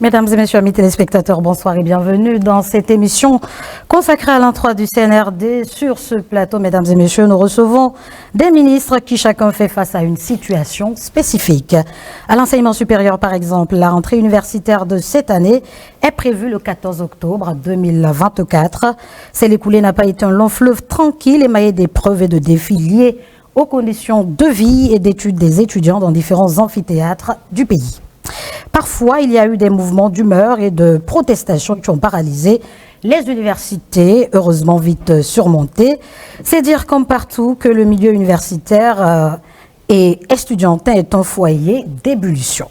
Mesdames et messieurs, amis téléspectateurs, bonsoir et bienvenue dans cette émission consacrée à l'intro du CNRD. Sur ce plateau, mesdames et messieurs, nous recevons des ministres qui chacun fait face à une situation spécifique. À l'enseignement supérieur, par exemple, la rentrée universitaire de cette année est prévue le 14 octobre 2024. Celle écoulée n'a pas été un long fleuve tranquille, émaillé d'épreuves et de défis liés aux conditions de vie et d'études des étudiants dans différents amphithéâtres du pays. Parfois, il y a eu des mouvements d'humeur et de protestation qui ont paralysé les universités, heureusement vite surmontées. C'est dire comme partout que le milieu universitaire et estudiantin est un foyer d'ébullition.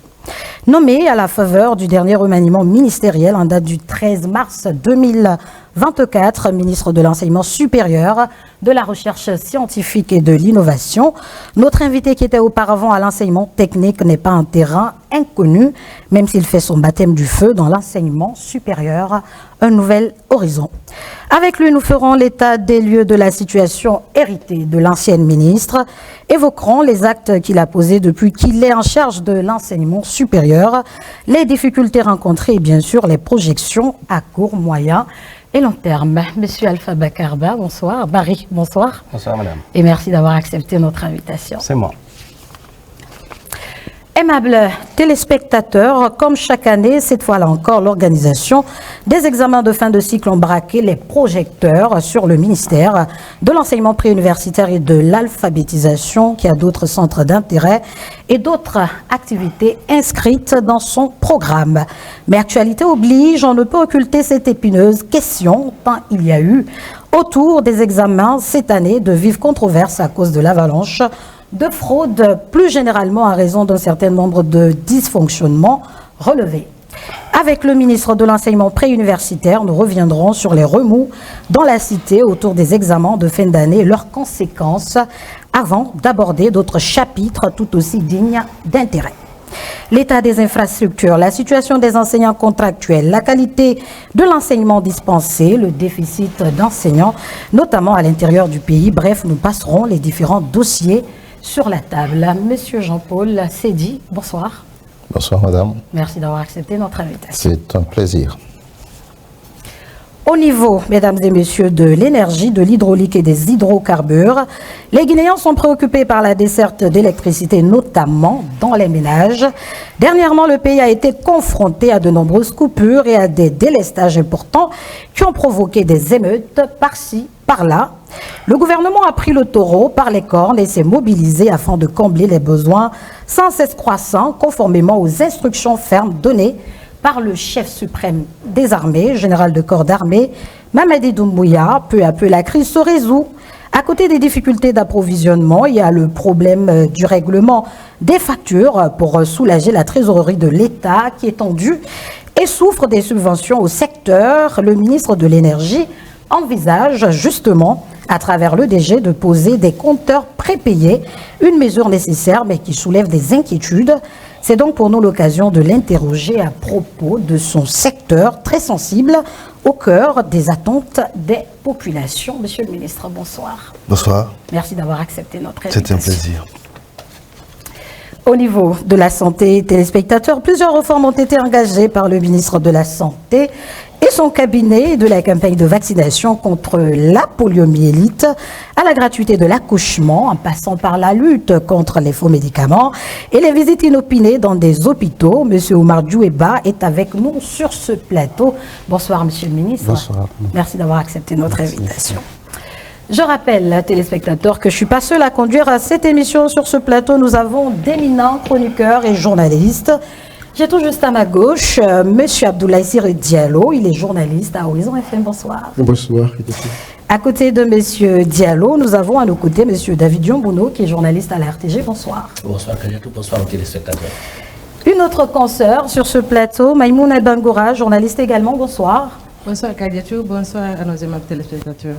Nommé à la faveur du dernier remaniement ministériel en date du 13 mars 2024, ministre de l'Enseignement supérieur, de la Recherche scientifique et de l'Innovation, notre invité qui était auparavant à l'enseignement technique n'est pas un terrain inconnu, même s'il fait son baptême du feu dans l'enseignement supérieur, un nouvel horizon. Avec lui, nous ferons l'état des lieux de la situation héritée de l'ancienne ministre, évoquerons les actes qu'il a posés depuis qu'il est en charge de l'enseignement supérieur, les difficultés rencontrées et bien sûr les projections à court, moyen et long terme. Monsieur Alpha Bakarba, bonsoir. Barry, bonsoir. Bonsoir, madame. Et merci d'avoir accepté notre invitation. C'est moi. Aimables téléspectateurs, comme chaque année, cette fois-là encore, l'organisation des examens de fin de cycle ont braqué les projecteurs sur le ministère de l'enseignement préuniversitaire et de l'alphabétisation, qui a d'autres centres d'intérêt et d'autres activités inscrites dans son programme. Mais actualité oblige, on ne peut occulter cette épineuse question, tant il y a eu autour des examens cette année de vives controverses à cause de l'avalanche de fraude, plus généralement en raison d'un certain nombre de dysfonctionnements relevés. Avec le ministre de l'Enseignement préuniversitaire, nous reviendrons sur les remous dans la cité autour des examens de fin d'année et leurs conséquences avant d'aborder d'autres chapitres tout aussi dignes d'intérêt. L'état des infrastructures, la situation des enseignants contractuels, la qualité de l'enseignement dispensé, le déficit d'enseignants, notamment à l'intérieur du pays. Bref, nous passerons les différents dossiers sur la table. Monsieur Jean-Paul Sédi, bonsoir. Bonsoir, madame. Merci d'avoir accepté notre invitation. C'est un plaisir. Au niveau, mesdames et messieurs, de l'énergie, de l'hydraulique et des hydrocarbures, les Guinéens sont préoccupés par la desserte d'électricité, notamment dans les ménages. Dernièrement, le pays a été confronté à de nombreuses coupures et à des délestages importants qui ont provoqué des émeutes par-ci, par-là. Le gouvernement a pris le taureau par les cornes et s'est mobilisé afin de combler les besoins sans cesse croissants, conformément aux instructions fermes données par le chef suprême des armées, général de corps d'armée, Mamadi Doumbouya. Peu à peu, la crise se résout. À côté des difficultés d'approvisionnement, il y a le problème du règlement des factures pour soulager la trésorerie de l'État qui est tendue et souffre des subventions au secteur. Le ministre de l'Énergie envisage justement, à travers le DG, de poser des compteurs prépayés, une mesure nécessaire mais qui soulève des inquiétudes. C'est donc pour nous l'occasion de l'interroger à propos de son secteur très sensible au cœur des attentes des populations. Monsieur le ministre, bonsoir. Bonsoir. Merci d'avoir accepté notre invitation. C'est un plaisir. Au niveau de la santé, téléspectateurs, plusieurs réformes ont été engagées par le ministre de la Santé et son cabinet, de la campagne de vaccination contre la poliomyélite à la gratuité de l'accouchement, en passant par la lutte contre les faux médicaments et les visites inopinées dans des hôpitaux. Monsieur Oumar Djoueba est avec nous sur ce plateau. Bonsoir, monsieur le ministre. Bonsoir. Merci d'avoir accepté notre invitation. Je rappelle, téléspectateurs, que je ne suis pas seule à conduire à cette émission. Sur ce plateau, nous avons d'éminents chroniqueurs et journalistes. J'ai tout juste à ma gauche monsieur Abdoulaye Siré Diallo. Il est journaliste à Horizon FM. Bonsoir. Bonsoir. À côté de monsieur Diallo, nous avons à nos côtés monsieur David Yombono, qui est journaliste à la RTG. Bonsoir. Bonsoir Kadiatou, bonsoir aux téléspectateurs. Une autre consoeur sur ce plateau, Maïmouna Bangoura, journaliste également. Bonsoir. Bonsoir Kadiatou, bonsoir à nos aimables téléspectateurs.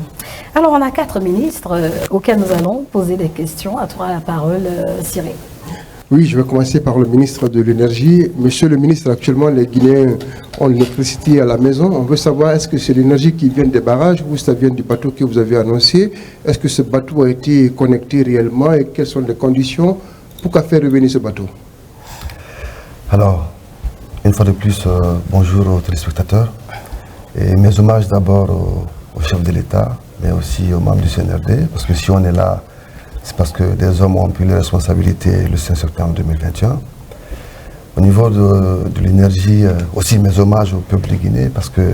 Alors on a 4 ministres auxquels nous allons poser des questions. À toi la parole, Siré. Oui, je vais commencer par le ministre de l'Énergie. Monsieur le ministre, actuellement, les Guinéens ont l'électricité à la maison. On veut savoir, est-ce que c'est l'énergie qui vient des barrages ou ça vient du bateau que vous avez annoncé? Est-ce que ce bateau a été connecté réellement et quelles sont les conditions pour faire revenir ce bateau? Alors, Une fois de plus, bonjour aux téléspectateurs. Et mes hommages d'abord au chef de l'État, mais aussi aux membres du CNRD, parce que si on est là, c'est parce que des hommes ont pris les responsabilités le 5 septembre 2021. Au niveau de l'énergie, aussi mes hommages au peuple de Guinée, parce que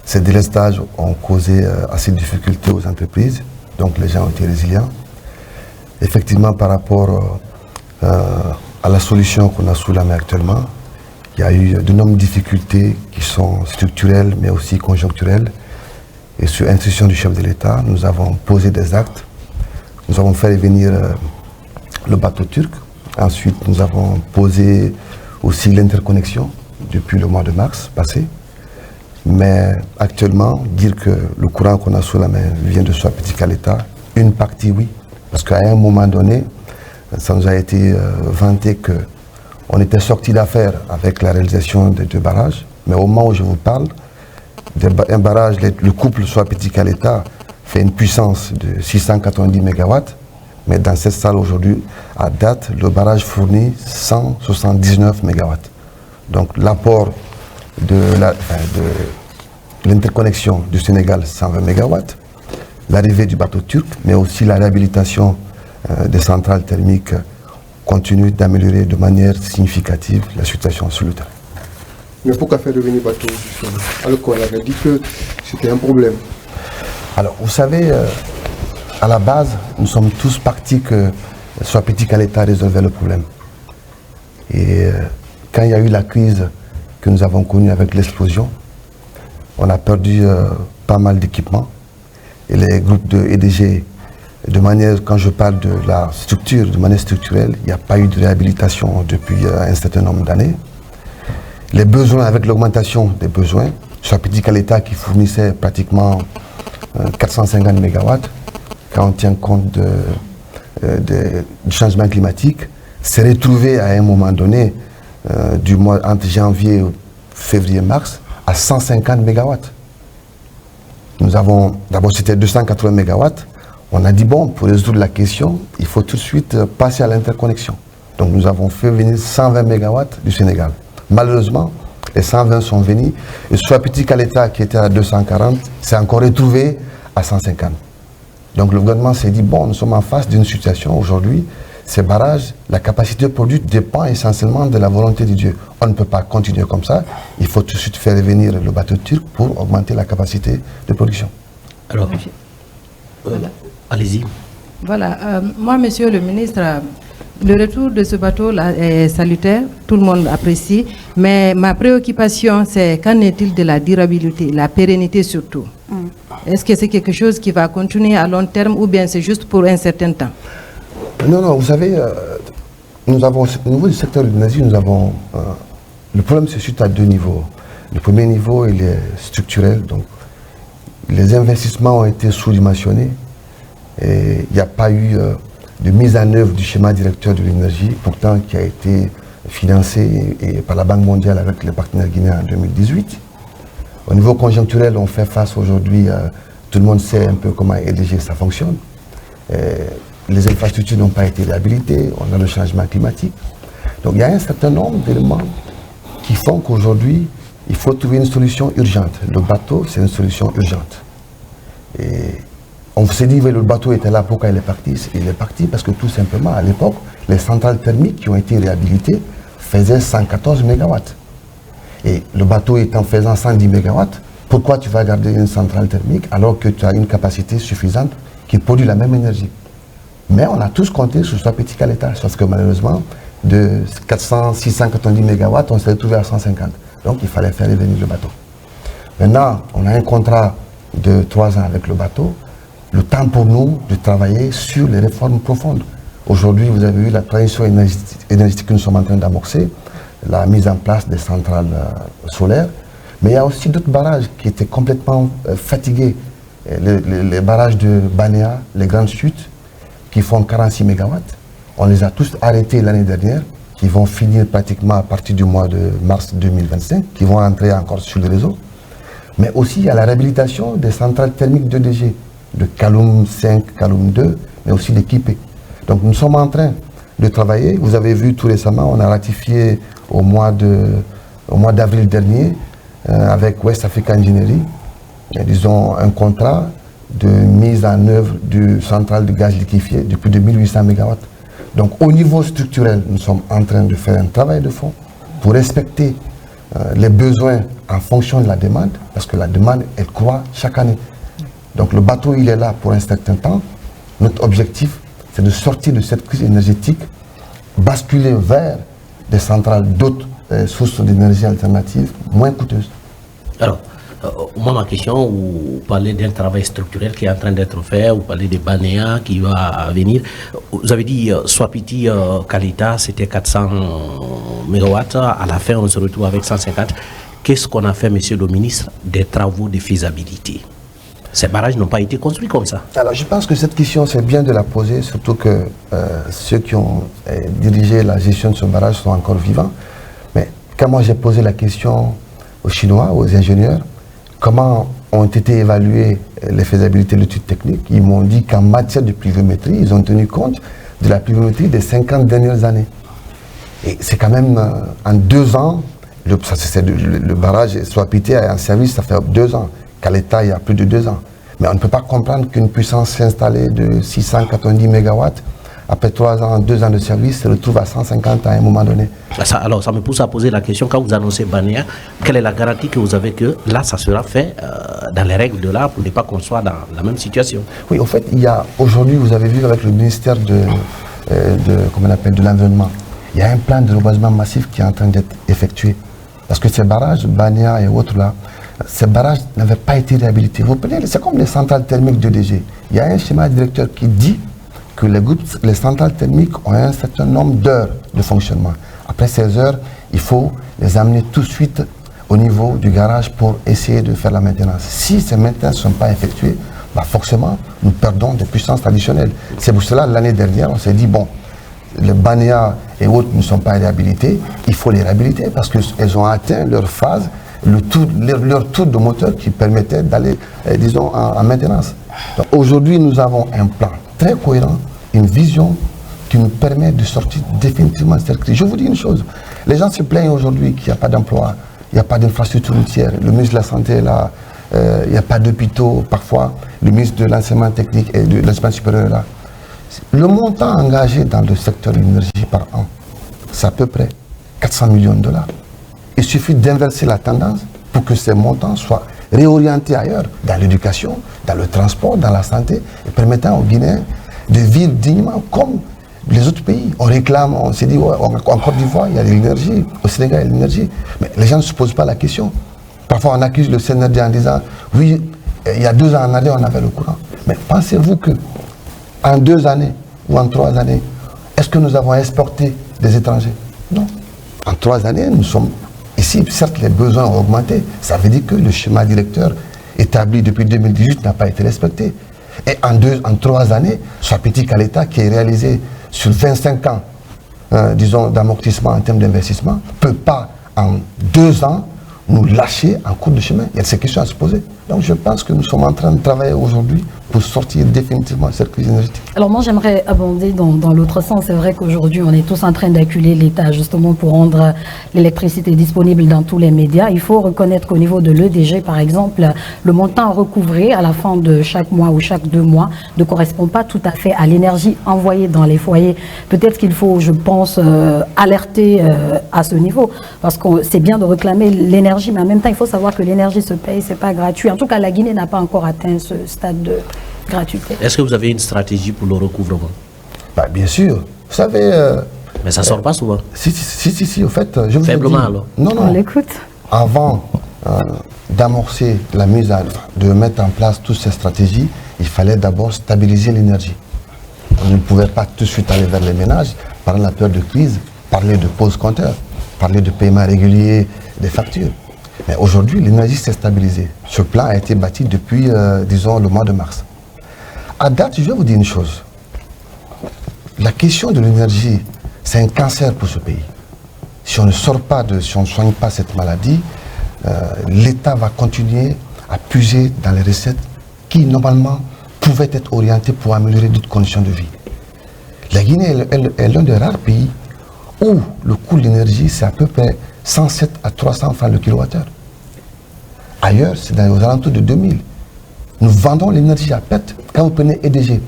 ces délestages ont causé assez de difficultés aux entreprises, donc les gens ont été résilients. Effectivement, par rapport à la solution qu'on a sous la main actuellement, il y a eu de nombreuses difficultés qui sont structurelles, mais aussi conjoncturelles. Et sur instruction du chef de l'État, nous avons posé des actes. Nous avons fait venir le bateau turc. Ensuite, nous avons posé aussi l'interconnexion depuis le mois de mars passé. Mais actuellement, dire que le courant qu'on a sous la main vient de Soapetika-Leta, une partie oui. Parce qu'à un moment donné, ça nous a été vanté qu'on était sorti d'affaires avec la réalisation des 2 barrages. Mais au moment où je vous parle, un barrage, le couple Soapetika-Leta fait une puissance de 690 MW. Mais dans cette salle aujourd'hui, à date, le barrage fournit 179 MW. Donc l'apport de l'interconnexion du Sénégal, 120 MW, l'arrivée du bateau turc, mais aussi la réhabilitation des centrales thermiques continue d'améliorer de manière significative la situation sur le terrain. Mais pourquoi faire revenir le bateau justement, alors qu'on avait dit que c'était un problème? Alors, vous savez, à la base, nous sommes tous partis que Soapetika-Leta résolvait le problème. Et quand il y a eu la crise que nous avons connue avec l'explosion, on a perdu pas mal d'équipements. Et les groupes de EDG, de manière, quand je parle de la structure, de manière structurelle, il n'y a pas eu de réhabilitation depuis un certain nombre d'années. Les besoins, avec l'augmentation des besoins, Soapetika-Leta qui fournissait pratiquement 450 MW, quand on tient compte du changement climatique, s'est retrouvé à un moment donné, du mois entre janvier, février, mars, à 150 MW. Nous avons, d'abord c'était 280 MW, on a dit bon, pour résoudre la question, il faut tout de suite passer à l'interconnexion. Donc nous avons fait venir 120 MW du Sénégal. Malheureusement, les 120 sont venus, et Soapetika-Leta qui était à 240, s'est encore retrouvé à 150. Donc le gouvernement s'est dit, bon, nous sommes en face d'une situation aujourd'hui, ces barrages, la capacité produite dépend essentiellement de la volonté de Dieu. On ne peut pas continuer comme ça, il faut tout de suite faire venir le bateau turc pour augmenter la capacité de production. Alors, allez-y. Voilà, moi, monsieur le ministre, le retour de ce bateau-là est salutaire, tout le monde apprécie, mais ma préoccupation, c'est qu'en est-il de la durabilité, la pérennité surtout? Est-ce que c'est quelque chose qui va continuer à long terme ou bien c'est juste pour un certain temps? Non, vous savez, nous avons, au niveau du secteur de l'énergie, nous avons, le problème se situe à 2 niveaux. Le premier niveau, il est structurel, donc les investissements ont été sous-dimensionnés et il n'y a pas eu de mise en œuvre du schéma directeur de l'énergie, pourtant qui a été financé par la Banque mondiale avec les partenaires guinéens en 2018. Au niveau conjoncturel, on fait face aujourd'hui, tout le monde sait un peu comment EDG ça fonctionne. Les infrastructures n'ont pas été réhabilitées, on a le changement climatique. Donc il y a un certain nombre d'éléments qui font qu'aujourd'hui, il faut trouver une solution urgente. Le bateau, c'est une solution urgente. Et on s'est dit, le bateau était là, pourquoi il est parti? Il est parti parce que tout simplement, à l'époque, les centrales thermiques qui ont été réhabilitées faisaient 114 MW. Et le bateau étant faisant 110 MW, pourquoi tu vas garder une centrale thermique alors que tu as une capacité suffisante qui produit la même énergie? Mais on a tous compté sur Soapetika-Leta, sauf que malheureusement, de 690 MW, on s'est retrouvé à 150. Donc il fallait faire revenir le bateau. Maintenant, on a un contrat de 3 ans avec le bateau. Le temps pour nous de travailler sur les réformes profondes. Aujourd'hui, vous avez vu la transition énergétique que nous sommes en train d'amorcer, la mise en place des centrales solaires, mais il y a aussi d'autres barrages qui étaient complètement fatigués. Les barrages de Banéa, les grandes chutes, qui font 46 MW, on les a tous arrêtés l'année dernière, qui vont finir pratiquement à partir du mois de mars 2025, qui vont entrer encore sur le réseau. Mais aussi, il y a la réhabilitation des centrales thermiques d'EDG, de Kaloum 5, Kaloum 2, mais aussi d'équiper. Donc nous sommes en train de travailler. Vous avez vu tout récemment, on a ratifié au mois de au mois d'avril dernier, avec West Africa Engineering, disons un contrat de mise en œuvre du centrale de gaz liquéfié depuis 2800 MW. Donc au niveau structurel, nous sommes en train de faire un travail de fond pour respecter les besoins en fonction de la demande, parce que la demande, elle croît chaque année. Donc le bateau, il est là pour un certain temps. Notre objectif, c'est de sortir de cette crise énergétique, basculer vers des centrales d'autres sources d'énergie alternatives moins coûteuses. Alors, moi, ma question, vous parlez d'un travail structurel qui est en train d'être fait, vous parlez des Banéa qui va venir. Vous avez dit, Swapiti Kalita, c'était 400 MW. À la fin, on se retrouve avec 150. Qu'est-ce qu'on a fait, monsieur le ministre, des travaux de faisabilité? Ces barrages n'ont pas été construits comme ça. Alors, je pense que cette question, c'est bien de la poser, surtout que ceux qui ont dirigé la gestion de ce barrage sont encore vivants. Mais quand moi j'ai posé la question aux Chinois, aux ingénieurs, comment ont été évaluées les faisabilités de l'étude technique, ils m'ont dit qu'en matière de pluviométrie, ils ont tenu compte de la pluviométrie des 50 dernières années. Et c'est quand même en 2 ans, le barrage Swapiti est en service, ça fait 2 ans. Kalita, il y a plus de 2 ans. Mais on ne peut pas comprendre qu'une puissance installée de 690 MW, après 3 ans, 2 ans de service, se retrouve à 150 à un moment donné. Alors, ça me pousse à poser la question, quand vous annoncez Banéa, quelle est la garantie que vous avez que là, ça sera fait dans les règles de l'art pour ne pas qu'on soit dans la même situation? Oui, en fait, il y a aujourd'hui, vous avez vu avec le ministère de l'Environnement, il y a un plan de reboisement massif qui est en train d'être effectué. Parce que ces barrages, Banéa et autres là, ces barrages n'avaient pas été réhabilités. Vous prenez, c'est comme les centrales thermiques d'EDG. Il y a un schéma directeur qui dit que les centrales thermiques ont un certain nombre d'heures de fonctionnement. Après ces heures, il faut les amener tout de suite au niveau du garage pour essayer de faire la maintenance. Si ces maintenances ne sont pas effectuées, bah forcément, nous perdons des puissances traditionnelles. C'est pour cela, l'année dernière, on s'est dit, bon, les Banéa et autres ne sont pas réhabilités, il faut les réhabiliter parce qu'elles ont atteint leur phase, leur tour de moteur qui permettait d'aller, disons, en maintenance. Aujourd'hui, nous avons un plan très cohérent, une vision qui nous permet de sortir définitivement de cette crise. Je vous dis une chose, les gens se plaignent aujourd'hui qu'il n'y a pas d'emploi, il n'y a pas d'infrastructure routière, le ministre de la Santé est là, il n'y a pas d'hôpitaux parfois, le ministre de l'enseignement technique et de l'enseignement supérieur est là. Le montant engagé dans le secteur de l'énergie par an, c'est à peu près 400 millions de $. Il suffit d'inverser la tendance pour que ces montants soient réorientés ailleurs, dans l'éducation, dans le transport, dans la santé, et permettant aux Guinéens de vivre dignement comme les autres pays. On réclame, on s'est dit, ouais, en Côte d'Ivoire, il y a de l'énergie, au Sénégal, il y a de l'énergie. Mais les gens ne se posent pas la question. Parfois, on accuse le CNRD en disant, oui, il y a 2 ans en arrière, on avait le courant. Mais pensez-vous que en 2 années ou en 3 années, est-ce que nous avons exporté des étrangers? Non. En 3 années, nous sommes ici. Certes, les besoins ont augmenté. Ça veut dire que le schéma directeur établi depuis 2018 n'a pas été respecté. Et en 3 années, Swapiti Kalita, qui est réalisé sur 25 ans, disons, d'amortissement en termes d'investissement, ne peut pas en 2 ans nous lâcher en cours de chemin. Il y a ces questions à se poser. Donc je pense que nous sommes en train de travailler aujourd'hui pour sortir définitivement de cette crise énergétique. Alors moi j'aimerais abonder dans l'autre sens. C'est vrai qu'aujourd'hui on est tous en train d'acculer l'État justement pour rendre l'électricité disponible dans tous les médias. Il faut reconnaître qu'au niveau de l'EDG par exemple, le montant recouvré à la fin de chaque mois ou chaque 2 mois ne correspond pas tout à fait à l'énergie envoyée dans les foyers. Peut-être qu'il faut, je pense, alerter à ce niveau parce que c'est bien de réclamer l'énergie, mais en même temps il faut savoir que l'énergie se paye, c'est pas gratuit. En tout cas, la Guinée n'a pas encore atteint ce stade de gratuité. Est-ce que vous avez une stratégie pour le recouvrement? Bah, bien sûr. Vous savez... mais ça ne sort pas souvent. Si, au fait, je vous faiblement dis, alors. Non. On l'écoute. Avant d'amorcer la mise à œuvre, de mettre en place toutes ces stratégies, il fallait d'abord stabiliser l'énergie. On ne pouvait pas tout de suite aller vers les ménages, pendant la période de crise, parler de pause compteur, parler de paiement régulier des factures. Mais aujourd'hui, l'énergie s'est stabilisée. Ce plan a été bâti depuis, disons, le mois de mars. À date, je vais vous dire une chose. La question de l'énergie, c'est un cancer pour ce pays. Si on ne sort pas si on ne soigne pas cette maladie, l'État va continuer à puiser dans les recettes qui, normalement, pouvaient être orientées pour améliorer d'autres conditions de vie. La Guinée est l'un des rares pays où le coût de l'énergie, c'est à peu près 107 à 300 francs le kilowattheure. Ailleurs, c'est aux alentours de 2000. Nous vendons l'énergie à perte. Quand vous prenez EDG,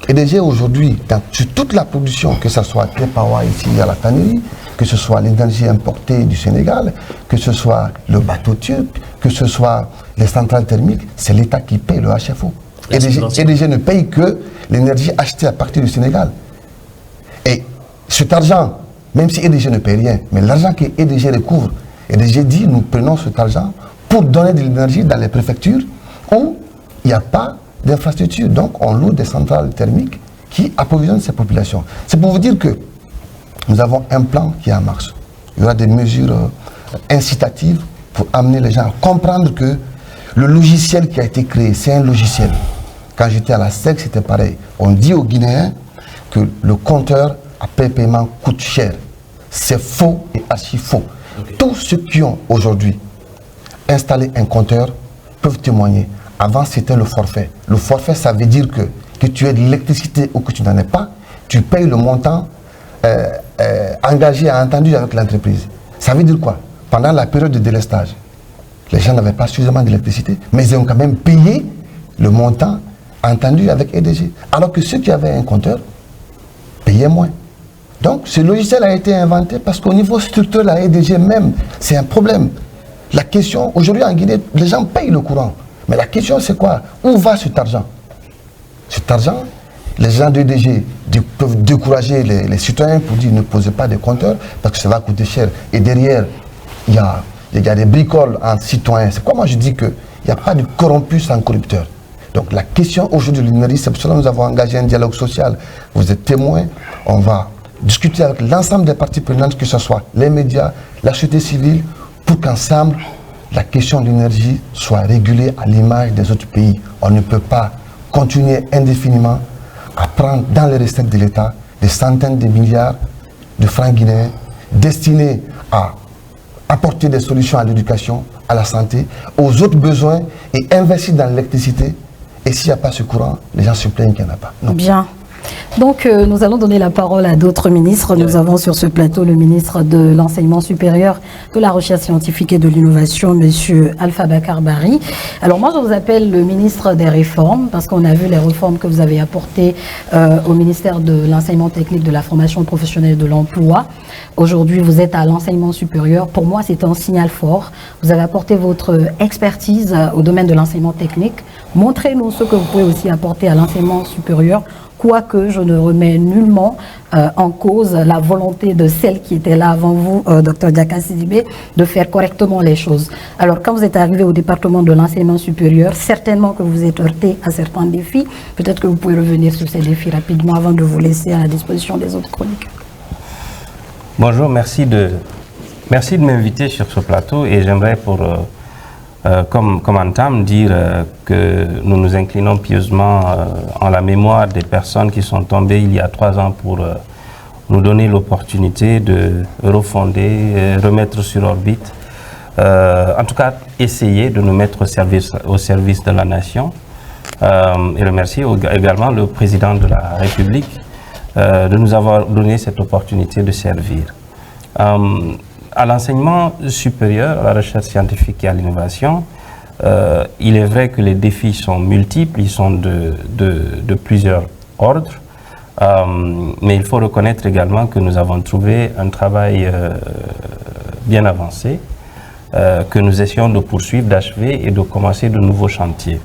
EDG aujourd'hui, sur toute la production, que ce soit Tepawa ici à la tannerie, que ce soit l'énergie importée du Sénégal, que ce soit le bateau turc, que ce soit les centrales thermiques, c'est l'État qui paye le HFO. EDG ne paye que l'énergie achetée à partir du Sénégal. Et cet argent, même si EDG ne paye rien, mais l'argent que EDG recouvre, EDG dit nous prenons cet argent pour donner de l'énergie dans les préfectures où il n'y a pas d'infrastructure. Donc on loue des centrales thermiques qui approvisionnent ces populations. C'est pour vous dire que nous avons un plan qui est en marche. Il y aura des mesures incitatives pour amener les gens à comprendre que le logiciel qui a été créé, c'est un logiciel. Quand j'étais à la SEC, c'était pareil. On dit aux Guinéens que le compteur après paiement coûte cher. C'est faux et archi faux. Tous ceux qui ont aujourd'hui installé un compteur peuvent témoigner. Avant, c'était le forfait. Le forfait, ça veut dire que tu aies de l'électricité ou que tu n'en aies pas, tu payes le montant engagé, entendu avec l'entreprise. Ça veut dire quoi? Pendant la période de délestage, les gens n'avaient pas suffisamment d'électricité, mais ils ont quand même payé le montant entendu avec EDG. Alors que ceux qui avaient un compteur payaient moins. Donc, ce logiciel a été inventé parce qu'au niveau structurel, la EDG même, c'est un problème. La question, aujourd'hui en Guinée, les gens payent le courant. Mais la question, c'est quoi? Où va cet argent? Cet argent, les gens de EDG peuvent décourager les citoyens pour dire ne posez pas de compteurs parce que ça va coûter cher. Et derrière, il y a des bricoles entre citoyens. C'est quoi moi je dis qu'il n'y a pas de corrompu sans corrupteur. Donc la question aujourd'hui de l'énergie, c'est pour cela que nous avons engagé un dialogue social. Vous êtes témoins, on va discuter avec l'ensemble des parties prenantes, que ce soit les médias, la société civile, pour qu'ensemble, la question de l'énergie soit régulée à l'image des autres pays. On ne peut pas continuer indéfiniment à prendre dans les recettes de l'État des centaines de milliards de francs guinéens destinés à apporter des solutions à l'éducation, à la santé, aux autres besoins et investir dans l'électricité. Et s'il n'y a pas ce courant, les gens se plaignent qu'il n'y en a pas. Non. Bien. Donc, nous allons donner la parole à d'autres ministres. Nous avons sur ce plateau le ministre de l'Enseignement supérieur, de la Recherche scientifique et de l'Innovation, M. Alpha Bakar Barry. Alors, moi, je vous appelle le ministre des Réformes, parce qu'on a vu les réformes que vous avez apportées au ministère de l'Enseignement technique, de la formation professionnelle et de l'emploi. Aujourd'hui, vous êtes à l'enseignement supérieur. Pour moi, c'est un signal fort. Vous avez apporté votre expertise au domaine de l'enseignement technique. Montrez-nous ce que vous pouvez aussi apporter à l'enseignement supérieur. Quoique je ne remets nullement en cause la volonté de celle qui était là avant vous, Dr Diaka Sidibé, de faire correctement les choses. Alors, quand vous êtes arrivé au département de l'enseignement supérieur, certainement que vous êtes heurté à certains défis. Peut-être que vous pouvez revenir sur ces défis rapidement avant de vous laisser à la disposition des autres chroniques. Bonjour, merci de m'inviter sur ce plateau et j'aimerais comme entame dire que nous nous inclinons pieusement en la mémoire des personnes qui sont tombées il y a 3 ans pour nous donner l'opportunité de refonder, remettre sur orbite, en tout cas essayer de nous mettre au service de la nation et remercier également le président de la République de nous avoir donné cette opportunité de servir. À l'enseignement supérieur, à la recherche scientifique et à l'innovation, il est vrai que les défis sont multiples, ils sont de plusieurs ordres, mais il faut reconnaître également que nous avons trouvé un travail bien avancé, que nous essayons de poursuivre, d'achever et de commencer de nouveaux chantiers.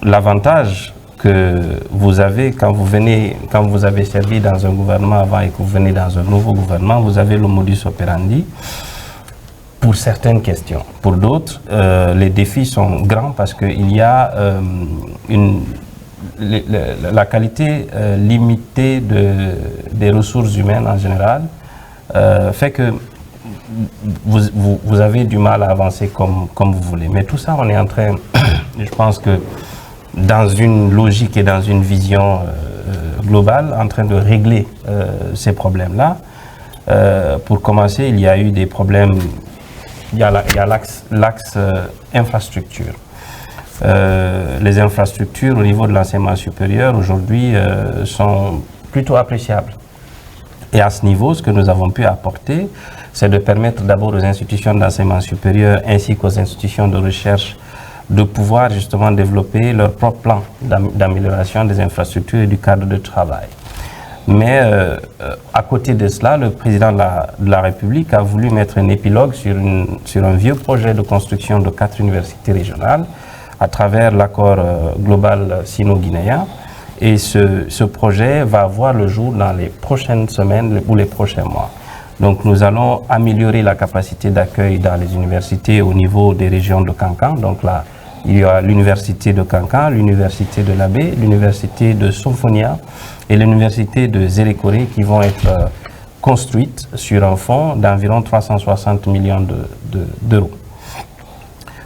L'avantage que vous avez quand vous avez servi dans un gouvernement avant et que vous venez dans un nouveau gouvernement, vous avez le modus operandi pour certaines questions. Pour d'autres, les défis sont grands parce qu'il y a la qualité limitée des ressources humaines en général fait que vous avez du mal à avancer comme vous voulez. Mais tout ça, on est en train, je pense que dans une logique et dans une vision globale, en train de régler ces problèmes-là. Pour commencer, il y a eu des problèmes, il y a l'axe infrastructure. Les infrastructures au niveau de l'enseignement supérieur aujourd'hui sont plutôt appréciables. Et à ce niveau, ce que nous avons pu apporter, c'est de permettre d'abord aux institutions d'enseignement supérieur ainsi qu'aux institutions de recherche de pouvoir justement développer leur propre plan d'amélioration des infrastructures et du cadre de travail. Mais à côté de cela, le président de la République a voulu mettre un épilogue sur un vieux projet de construction de 4 universités régionales à travers l'accord global sino-guinéen. Et ce projet va voir le jour dans les prochaines semaines ou les prochains mois. Donc nous allons améliorer la capacité d'accueil dans les universités au niveau des régions de Kankan. Donc là, il y a l'université de Kankan, l'université de Labé, l'université de Somphonia et l'université de Zérékoré qui vont être construites sur un fonds d'environ 360 millions d'euros.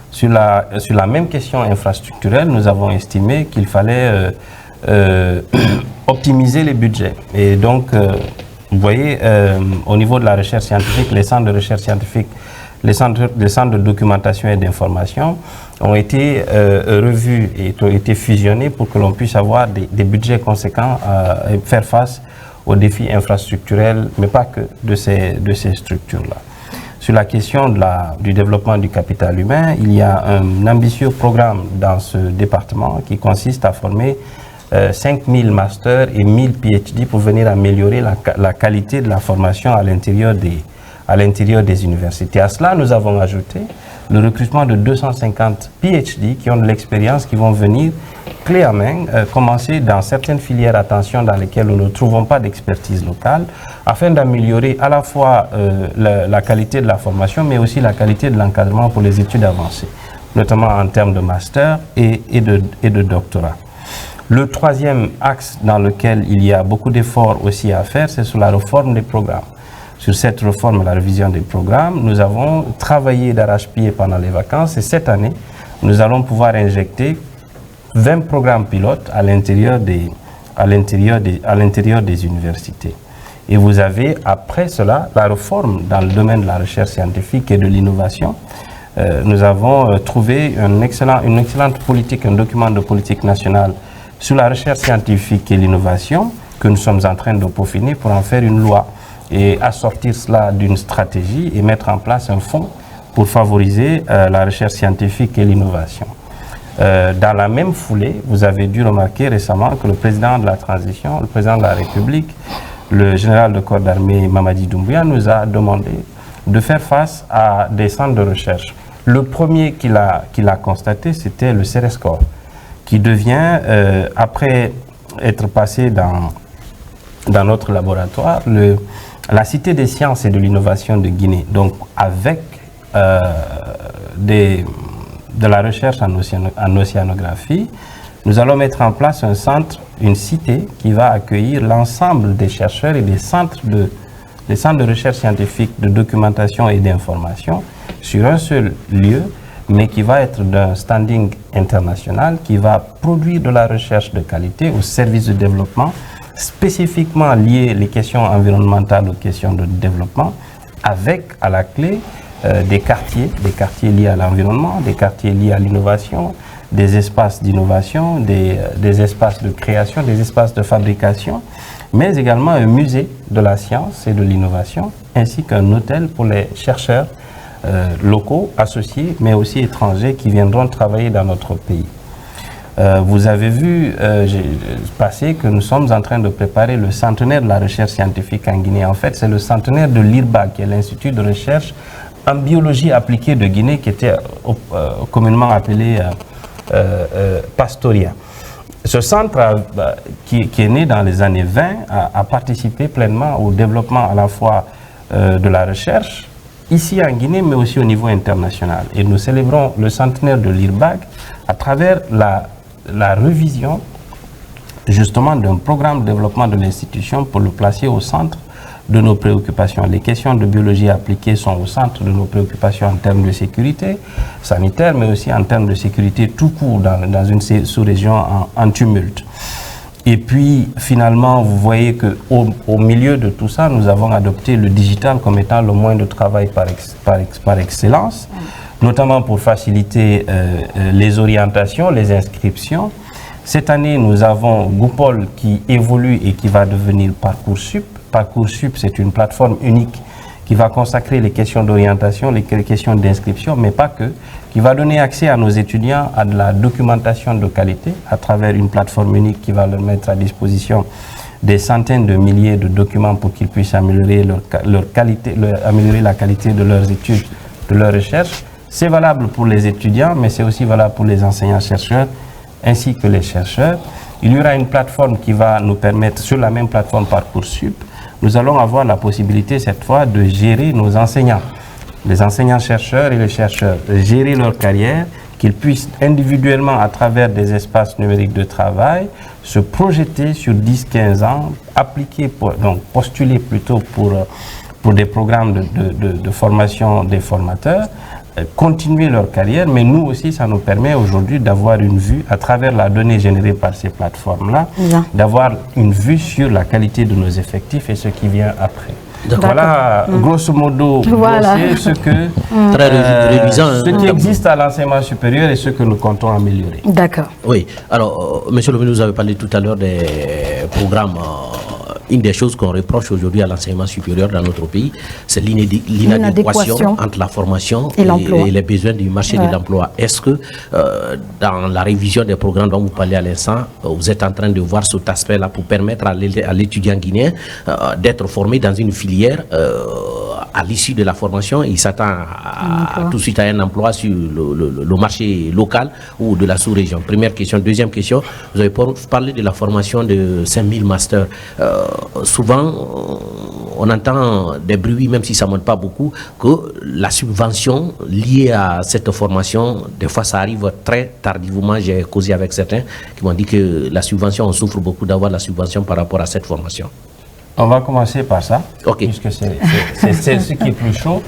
Sur la même question infrastructurelle, nous avons estimé qu'il fallait optimiser les budgets. Et donc, vous voyez, au niveau de la recherche scientifique, les centres de recherche scientifique, les centres de documentation et d'information ont été revus et ont été fusionnés pour que l'on puisse avoir des budgets conséquents et faire face aux défis infrastructurels, mais pas que de ces structures-là. Sur la question du développement du capital humain, il y a un ambitieux programme dans ce département qui consiste à former 5000 masters et 1000 PhD pour venir améliorer la qualité de la formation à l'intérieur des universités. À cela, nous avons ajouté le recrutement de 250 PhD qui ont de l'expérience, qui vont venir clé à main, commencer dans certaines filières, attention, dans lesquelles nous ne trouvons pas d'expertise locale, afin d'améliorer à la fois la qualité de la formation, mais aussi la qualité de l'encadrement pour les études avancées, notamment en termes de master et de doctorat. Le troisième axe dans lequel il y a beaucoup d'efforts aussi à faire, c'est sur la réforme des programmes. Sur cette réforme et la révision des programmes, nous avons travaillé d'arrache-pied pendant les vacances et cette année, nous allons pouvoir injecter 20 programmes pilotes à l'intérieur des universités. Et vous avez, après cela, la réforme dans le domaine de la recherche scientifique et de l'innovation. Nous avons trouvé une excellente politique, un document de politique nationale sur la recherche scientifique et l'innovation que nous sommes en train de peaufiner pour en faire une loi et assortir cela d'une stratégie et mettre en place un fonds pour favoriser la recherche scientifique et l'innovation. Dans la même foulée, vous avez dû remarquer récemment que le président de la transition, le président de la République, le général de corps d'armée Mamadi Doumbouya nous a demandé de faire face à des centres de recherche. Le premier qu'il a constaté, c'était le CERESCOR, qui devient, après être passé dans notre laboratoire, la Cité des sciences et de l'innovation de Guinée. Donc avec de la recherche en océanographie, nous allons mettre en place un centre, une cité qui va accueillir l'ensemble des chercheurs et des centres de recherche scientifique, de documentation et d'information sur un seul lieu, mais qui va être d'un standing international, qui va produire de la recherche de qualité au service du développement, spécifiquement liées les questions environnementales aux questions de développement, avec à la clé des quartiers liés à l'environnement, des quartiers liés à l'innovation, des espaces d'innovation, des espaces de création, des espaces de fabrication, mais également un musée de la science et de l'innovation, ainsi qu'un hôtel pour les chercheurs locaux, associés, mais aussi étrangers qui viendront travailler dans notre pays. Vous avez vu passer que nous sommes en train de préparer le centenaire de la recherche scientifique en Guinée. En fait, c'est le centenaire de l'IRBA, qui est l'Institut de recherche en biologie appliquée de Guinée, qui était communément appelé Pastoria. Ce centre, qui est né dans les années 20, a participé pleinement au développement à la fois de la recherche, ici en Guinée, mais aussi au niveau international. Et nous célébrons le centenaire de l'IRBAG à travers la révision justement d'un programme de développement de l'institution pour le placer au centre de nos préoccupations. Les questions de biologie appliquée sont au centre de nos préoccupations en termes de sécurité sanitaire, mais aussi en termes de sécurité tout court dans une sous-région en tumulte. Et puis, finalement, vous voyez qu'au milieu de tout ça, nous avons adopté le digital comme étant le moyen de travail par excellence, notamment pour faciliter les orientations, les inscriptions. Cette année, nous avons Goupol qui évolue et qui va devenir Parcoursup, Parcoursup, c'est une plateforme unique qui va consacrer les questions d'orientation, les questions d'inscription, mais pas que, qui va donner accès à nos étudiants à de la documentation de qualité à travers une plateforme unique qui va leur mettre à disposition des centaines de milliers de documents pour qu'ils puissent améliorer leur qualité, améliorer la qualité de leurs études, de leurs recherches. C'est valable pour les étudiants, mais c'est aussi valable pour les enseignants-chercheurs ainsi que les chercheurs. Il y aura une plateforme qui va nous permettre, sur la même plateforme Parcoursup, nous allons avoir la possibilité cette fois de gérer nos enseignants, les enseignants-chercheurs et les chercheurs, de gérer leur carrière, qu'ils puissent individuellement, à travers des espaces numériques de travail, se projeter sur 10-15 ans, appliquer, donc postuler plutôt pour des programmes de formation des formateurs, continuer leur carrière, mais nous aussi, ça nous permet aujourd'hui d'avoir une vue, à travers la donnée générée par ces plateformes-là, d'avoir une vue sur la qualité de nos effectifs et ce qui vient après. Voilà, grosso modo, ce que ce qui existe à l'enseignement supérieur et ce que nous comptons améliorer. D'accord. Oui, alors, monsieur le ministre, vous avez parlé tout à l'heure des programmes. Une des choses qu'on reproche aujourd'hui à l'enseignement supérieur dans notre pays, c'est l'inadéquation entre la formation et les besoins du marché de l'emploi. Est-ce que dans la révision des programmes dont vous parlez à l'instant, vous êtes en train de voir cet aspect-là pour permettre à l'étudiant guinéen d'être formé dans une filière à l'issue de la formation, il s'attend tout de suite à un emploi sur le marché local ou de la sous-région. Première question. Deuxième question, vous avez parlé de la formation de 5000 masters. Souvent, on entend des bruits, même si ça ne monte pas beaucoup, que la subvention liée à cette formation, des fois ça arrive très tardivement. J'ai causé avec certains qui m'ont dit que la subvention, on souffre beaucoup d'avoir la subvention par rapport à cette formation. On va commencer par ça, puisque c'est ce qui est plus chaud.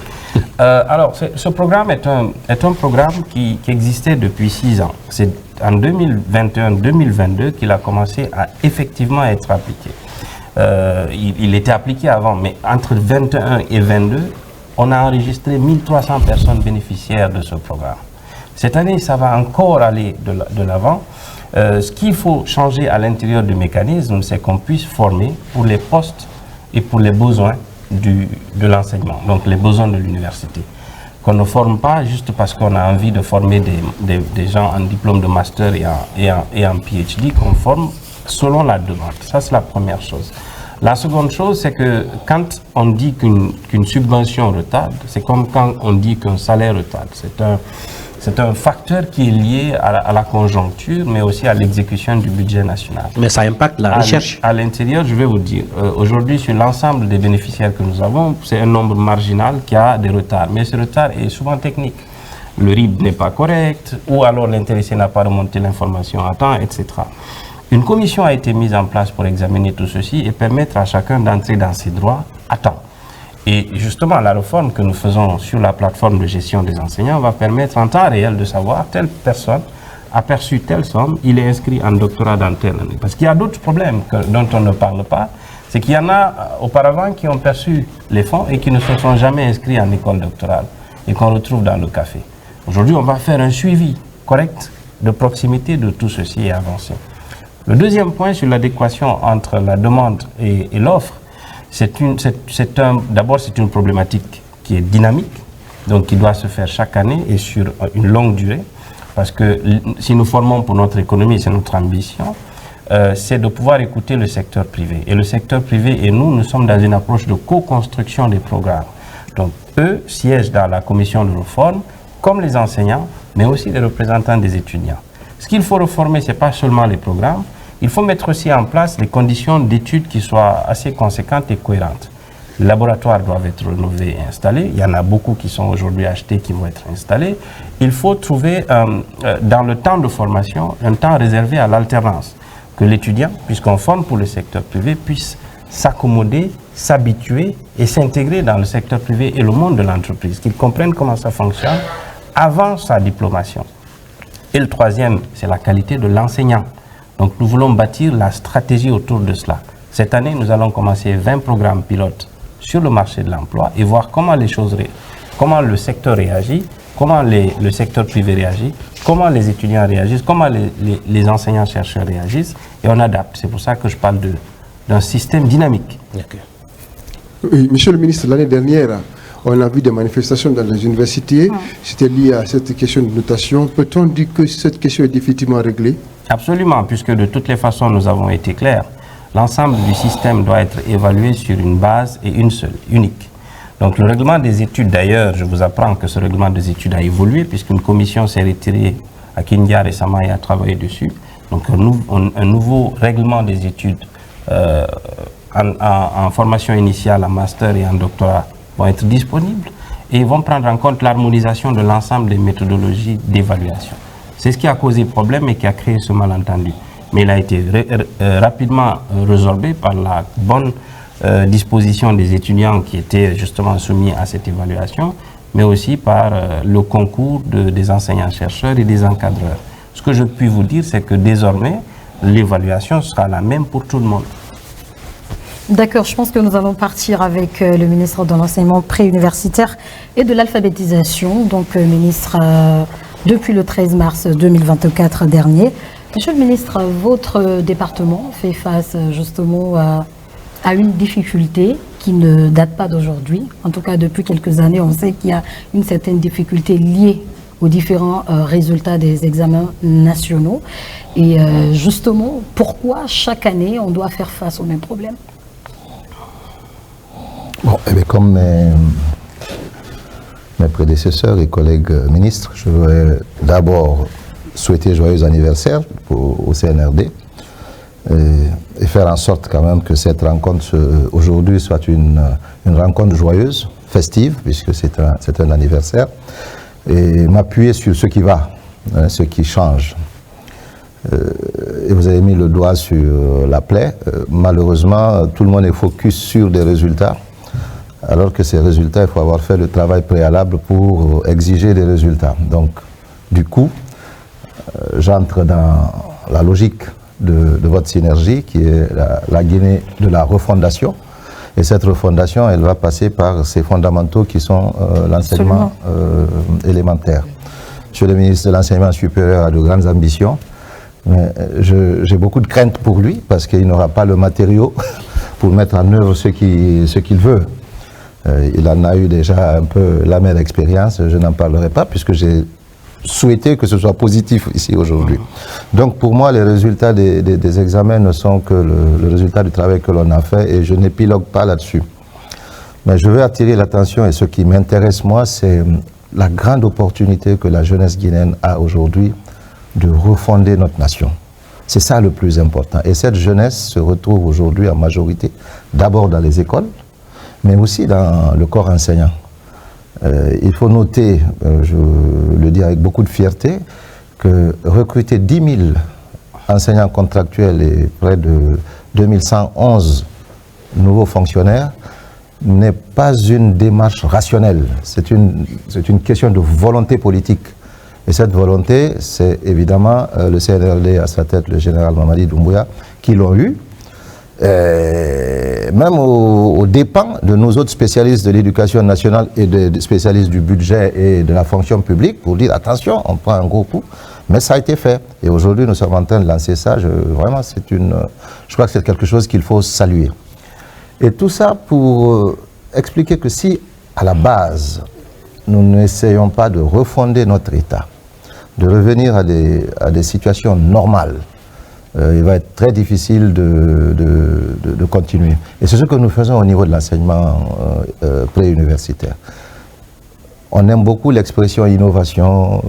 Alors, ce programme est un programme qui existait depuis 6 ans. C'est en 2021-2022 qu'il a commencé à effectivement être appliqué. Il était appliqué avant, mais entre 21 et 22, on a enregistré 1300 personnes bénéficiaires de ce programme. Cette année, ça va encore aller de l'avant. Ce qu'il faut changer à l'intérieur du mécanisme, c'est qu'on puisse former pour les postes et pour les besoins de l'enseignement, donc les besoins de l'université. Qu'on ne forme pas juste parce qu'on a envie de former des gens en diplôme de master et en PhD, qu'on forme selon la demande. Ça, c'est la première chose. La seconde chose, c'est que quand on dit qu'une subvention retarde, c'est comme quand on dit qu'un salaire retarde. C'est un facteur qui est lié à la conjoncture, mais aussi à l'exécution du budget national. Mais ça impacte la recherche. À l'intérieur, je vais vous dire, aujourd'hui, sur l'ensemble des bénéficiaires que nous avons, c'est un nombre marginal qui a des retards. Mais ce retard est souvent technique. Le RIB n'est pas correct, ou alors l'intéressé n'a pas remonté l'information à temps, etc. Une commission a été mise en place pour examiner tout ceci et permettre à chacun d'entrer dans ses droits à temps. Et justement, la réforme que nous faisons sur la plateforme de gestion des enseignants va permettre en temps réel de savoir telle personne a perçu telle somme, il est inscrit en doctorat dans telle année. Parce qu'il y a d'autres problèmes dont on ne parle pas. C'est qu'il y en a auparavant qui ont perçu les fonds et qui ne se sont jamais inscrits en école doctorale et qu'on retrouve dans le café. Aujourd'hui, on va faire un suivi correct de proximité de tout ceci et avancer. Le deuxième point sur l'adéquation entre la demande et l'offre, d'abord c'est une problématique qui est dynamique, donc qui doit se faire chaque année et sur une longue durée, parce que si nous formons pour notre économie, c'est notre ambition, c'est de pouvoir écouter le secteur privé. Et le secteur privé et nous sommes dans une approche de co-construction des programmes. Donc eux siègent dans la commission de réforme, comme les enseignants, mais aussi les représentants des étudiants. Ce qu'il faut réformer, ce n'est pas seulement les programmes, il faut mettre aussi en place les conditions d'études qui soient assez conséquentes et cohérentes. Les laboratoires doivent être rénovés et installés. Il y en a beaucoup qui sont aujourd'hui achetés, qui vont être installés. Il faut trouver, dans le temps de formation, un temps réservé à l'alternance. Que l'étudiant, puisqu'on forme pour le secteur privé, puisse s'accommoder, s'habituer et s'intégrer dans le secteur privé et le monde de l'entreprise, qu'il comprenne comment ça fonctionne avant sa diplomation. Et le troisième, c'est la qualité de l'enseignant. Donc nous voulons bâtir la stratégie autour de cela. Cette année, nous allons commencer 20 programmes pilotes sur le marché de l'emploi et voir comment comment le secteur réagit, comment le secteur privé réagit, comment les étudiants réagissent, comment les enseignants-chercheurs réagissent, et on adapte. C'est pour ça que je parle d'un système dynamique. Oui, monsieur le ministre, l'année dernière, on a vu des manifestations dans les universités. C'était lié à cette question de notation. Peut-on dire que cette question est définitivement réglée? Absolument, puisque de toutes les façons, nous avons été clairs. L'ensemble du système doit être évalué sur une base et une seule, unique. Donc le règlement des études, d'ailleurs, je vous apprends que ce règlement des études a évolué, puisqu'une commission s'est retirée à Kindia récemment et a travaillé dessus. Donc un nouveau règlement des études en formation initiale, en master et en doctorat vont être disponibles et vont prendre en compte l'harmonisation de l'ensemble des méthodologies d'évaluation. C'est ce qui a causé problème et qui a créé ce malentendu. Mais il a été rapidement résorbé par la bonne disposition des étudiants qui étaient justement soumis à cette évaluation, mais aussi par le concours des enseignants-chercheurs et des encadreurs. Ce que je puis vous dire, c'est que désormais, l'évaluation sera la même pour tout le monde. D'accord, je pense que nous allons partir avec le ministre de l'enseignement préuniversitaire et de l'alphabétisation, donc ministre depuis le 13 mars 2024 dernier. Monsieur le ministre, votre département fait face justement à une difficulté qui ne date pas d'aujourd'hui. En tout cas, depuis quelques années, on sait qu'il y a une certaine difficulté liée aux différents résultats des examens nationaux. Et justement, pourquoi chaque année on doit faire face au même problème? Bon, eh bien, comme mes prédécesseurs et collègues ministres, je voudrais d'abord souhaiter joyeux anniversaire au CNRD et faire en sorte quand même que cette rencontre aujourd'hui soit une rencontre joyeuse, festive, puisque c'est un anniversaire, et m'appuyer sur ce qui va, hein, ce qui change. Et vous avez mis le doigt sur la plaie. Malheureusement, tout le monde est focus sur des résultats, alors que ces résultats, il faut avoir fait le travail préalable pour exiger des résultats. Donc, du coup, j'entre dans la logique de votre synergie, qui est la Guinée de la refondation. Et cette refondation, elle va passer par ces fondamentaux qui sont l'enseignement élémentaire. Monsieur le ministre de l'Enseignement supérieur a de grandes ambitions, mais j'ai beaucoup de craintes pour lui, parce qu'il n'aura pas le matériau pour mettre en œuvre ce qu'il veut. Il en a eu déjà un peu l'amère expérience, je n'en parlerai pas, puisque j'ai souhaité que ce soit positif ici aujourd'hui. Donc pour moi, les résultats des examens ne sont que le résultat du travail que l'on a fait, et je n'épilogue pas là-dessus. Mais je veux attirer l'attention, et ce qui m'intéresse moi, c'est la grande opportunité que la jeunesse guinéenne a aujourd'hui de refonder notre nation. C'est ça le plus important. Et cette jeunesse se retrouve aujourd'hui en majorité, d'abord dans les écoles, mais aussi dans le corps enseignant. Il faut noter, je le dis avec beaucoup de fierté, que recruter 10 000 enseignants contractuels et près de 2111 nouveaux fonctionnaires n'est pas une démarche rationnelle. C'est une question de volonté politique. Et cette volonté, c'est évidemment le CNRD à sa tête, le général Mamadi Doumbouya, qui l'ont eu, même aux dépens de nos autres spécialistes de l'éducation nationale et des spécialistes du budget et de la fonction publique, pour dire attention, on prend un gros coup, mais ça a été fait. Et aujourd'hui, nous sommes en train de lancer ça. Vraiment, je crois que c'est quelque chose qu'il faut saluer. Et tout ça pour expliquer que si, à la base, nous n'essayons pas de refonder notre État, de revenir à des situations normales, il va être très difficile de continuer. Et c'est ce que nous faisons au niveau de l'enseignement préuniversitaire. On aime beaucoup l'expression innovation.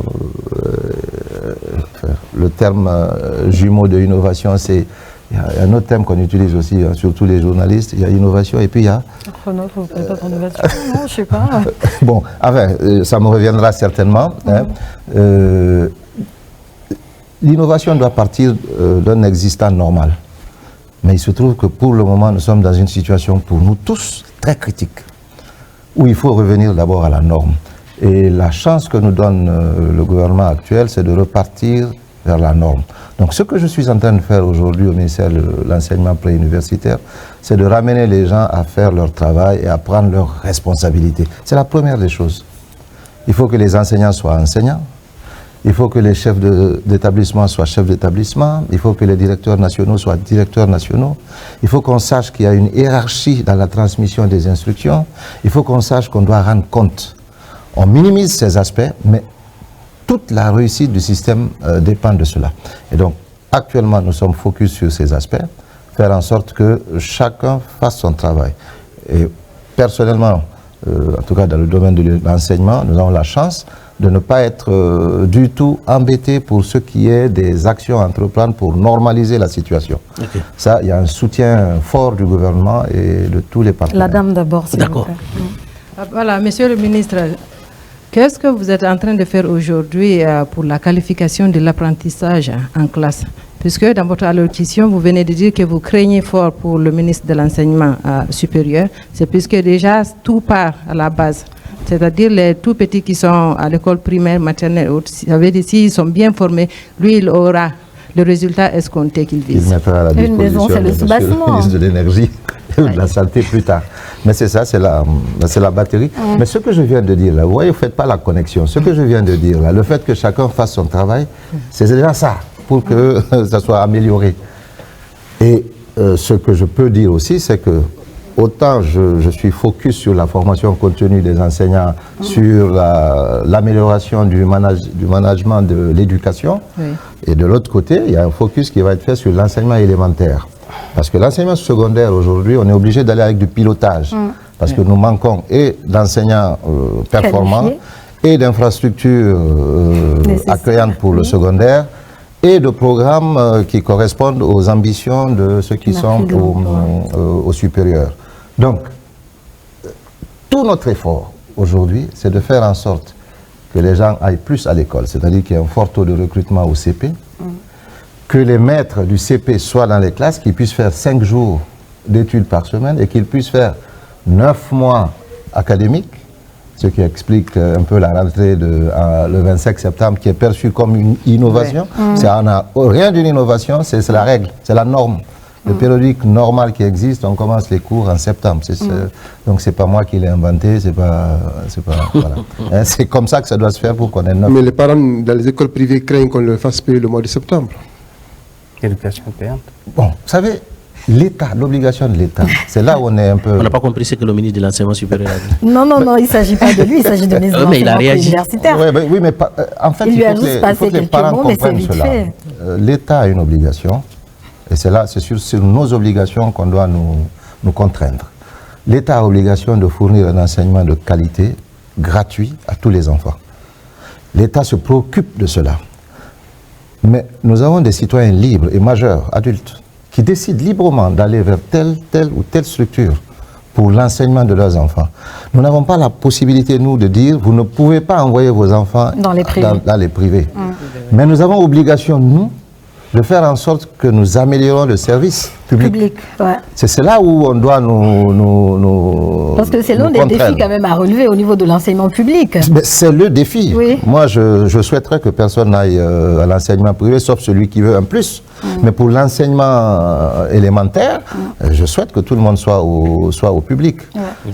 Le terme jumeau de innovation, c'est... Il y a un autre terme qu'on utilise aussi, hein, surtout les journalistes. Il y a innovation et puis il y a... Chrono, vous ne pas innovation. Non, je ne sais pas. Bon, enfin, ça me reviendra certainement. Hein. L'innovation doit partir d'un existant normal. Mais il se trouve que pour le moment, nous sommes dans une situation pour nous tous très critique, où il faut revenir d'abord à la norme. Et la chance que nous donne le gouvernement actuel, c'est de repartir vers la norme. Donc ce que je suis en train de faire aujourd'hui au ministère de l'enseignement préuniversitaire, c'est de ramener les gens à faire leur travail et à prendre leurs responsabilités. C'est la première des choses. Il faut que les enseignants soient enseignants. Il faut que les chefs d'établissement soient chefs d'établissement. Il faut que les directeurs nationaux soient directeurs nationaux. Il faut qu'on sache qu'il y a une hiérarchie dans la transmission des instructions. Il faut qu'on sache qu'on doit rendre compte. On minimise ces aspects, mais toute la réussite du système dépend de cela. Et donc, actuellement, nous sommes focus sur ces aspects, faire en sorte que chacun fasse son travail. Et personnellement, en tout cas dans le domaine de l'enseignement, nous avons la chance de ne pas être du tout embêtés pour ce qui est des actions à entreprendre pour normaliser la situation. Okay. Ça, il y a un soutien fort du gouvernement et de tous les partenaires. La dame d'abord, s'il vous plaît. Voilà, monsieur le ministre, qu'est-ce que vous êtes en train de faire aujourd'hui pour la qualification de l'apprentissage en classe? Puisque dans votre allocution, vous venez de dire que vous craignez fort pour le ministre de l'Enseignement supérieur. C'est puisque déjà tout part à la base. C'est-à-dire les tout petits qui sont à l'école primaire, maternelle, ça veut dire s'ils sont bien formés, lui, il aura le résultat escompté qu'il vise. Il mettra à la disposition de monsieur le ministre de l'Énergie et de la Santé plus tard. Mais c'est ça, c'est la batterie. Mais ce que je viens de dire là, vous voyez, vous ne faites pas la connexion. Ce que je viens de dire là, le fait que chacun fasse son travail, c'est déjà ça, pour que ça soit amélioré. Et ce que je peux dire aussi, c'est que autant je suis focus sur la formation continue des enseignants, sur l'amélioration du management de l'éducation, et de l'autre côté, il y a un focus qui va être fait sur l'enseignement élémentaire. Parce que l'enseignement secondaire, aujourd'hui, on est obligé d'aller avec du pilotage, parce que nous manquons et d'enseignants performants, et d'infrastructures accueillantes pour le secondaire, et de programmes qui correspondent aux ambitions de ceux qui sont au supérieur. Donc, tout notre effort aujourd'hui, c'est de faire en sorte que les gens aillent plus à l'école, c'est-à-dire qu'il y ait un fort taux de recrutement au CP, que les maîtres du CP soient dans les classes, qu'ils puissent faire 5 jours d'études par semaine et qu'ils puissent faire 9 mois académiques, ce qui explique un peu la rentrée le 25 septembre qui est perçue comme une innovation. Ça n'a rien d'une innovation, c'est la règle, c'est la norme. Le périodique normal qui existe, on commence les cours en septembre. Donc c'est pas moi qui l'ai inventé, c'est voilà. C'est comme ça que ça doit se faire pour qu'on ait 9. Mais les parents dans les écoles privées craignent qu'on le fasse payer le mois de septembre. Éducation payante. Bon, vous savez, l'État, l'obligation de l'État, c'est là où on est un peu... On n'a pas compris ce que le ministre de l'Enseignement supérieur a dit. Non, il ne s'agit pas de lui, il s'agit de ministre de l'Enseignement universitaire. Oui, mais en fait, il faut que les parents comprennent cela. L'État a une obligation, et c'est sur nos obligations qu'on doit nous contraindre. L'État a l'obligation de fournir un enseignement de qualité, gratuit, à tous les enfants. L'État se préoccupe de cela. Mais nous avons des citoyens libres et majeurs, adultes, qui décident librement d'aller vers telle ou telle structure pour l'enseignement de leurs enfants. Nous n'avons pas la possibilité, nous, de dire, vous ne pouvez pas envoyer vos enfants dans les privés. Mais nous avons obligation, nous, de faire en sorte que nous améliorons le service public. C'est là où on doit nous parce que c'est l'un des défis quand même à relever au niveau de l'enseignement public. C'est le défi. Moi, je souhaiterais que personne n'aille à l'enseignement privé, sauf celui qui veut un plus. Mais pour l'enseignement élémentaire, je souhaite que tout le monde soit au public.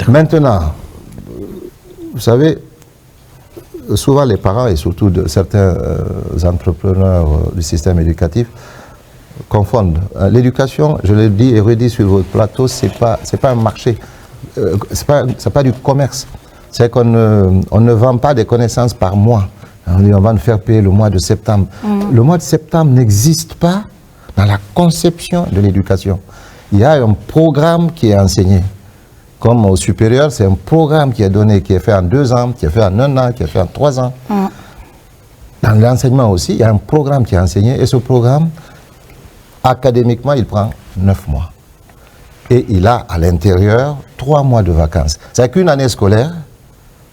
Maintenant, vous savez, souvent les parents et surtout certains entrepreneurs du système éducatif confondent. L'éducation, je le dis et redis sur votre plateau, c'est pas un marché, c'est pas du commerce. C'est qu'on ne vend pas des connaissances par mois. On dit on va nous faire payer le mois de septembre. Le mois de septembre n'existe pas dans la conception de l'éducation. Il y a un programme qui est enseigné. Comme au supérieur, c'est un programme qui est donné, qui est fait en 2 ans, qui est fait en 1 an, qui est fait en 3 ans. Dans l'enseignement aussi, il y a un programme qui est enseigné et ce programme, académiquement, il prend 9 mois. Et il a à l'intérieur 3 mois de vacances. C'est qu'une année scolaire,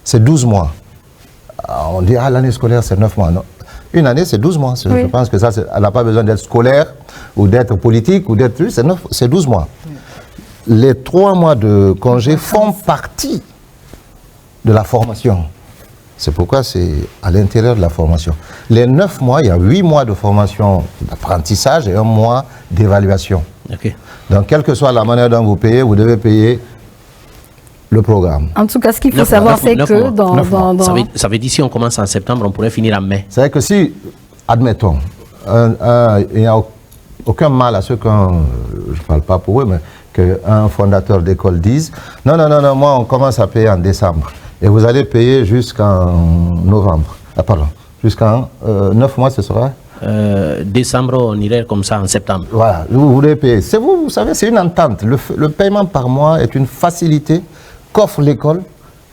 c'est 12 mois. On dit, l'année scolaire, c'est 9 mois. Non. Une année, c'est 12 mois. Je pense que ça, elle n'a pas besoin d'être scolaire ou d'être politique ou d'être... C'est 12 mois. Les 3 mois de congé font partie de la formation. C'est pourquoi c'est à l'intérieur de la formation. Les 9 mois, il y a 8 mois de formation d'apprentissage et 1 mois d'évaluation. Donc, quelle que soit la manière dont vous payez, vous devez payer le programme. En tout cas, ce qu'il faut 9 savoir, mois, c'est 9 que mois. dans... Ça veut dire si on commence en septembre, on pourrait finir en mai. C'est vrai que si, admettons, il n'y a aucun mal à ce qu'un, je ne parle pas pour eux, mais qu'un fondateur d'école dise non, moi on commence à payer en décembre et vous allez payer jusqu'en novembre. Jusqu'en 9 mois ce sera Décembre, on irait comme ça en septembre. Voilà, vous voulez payer. C'est vous savez, c'est une entente. Le paiement par mois est une facilité qu'offre l'école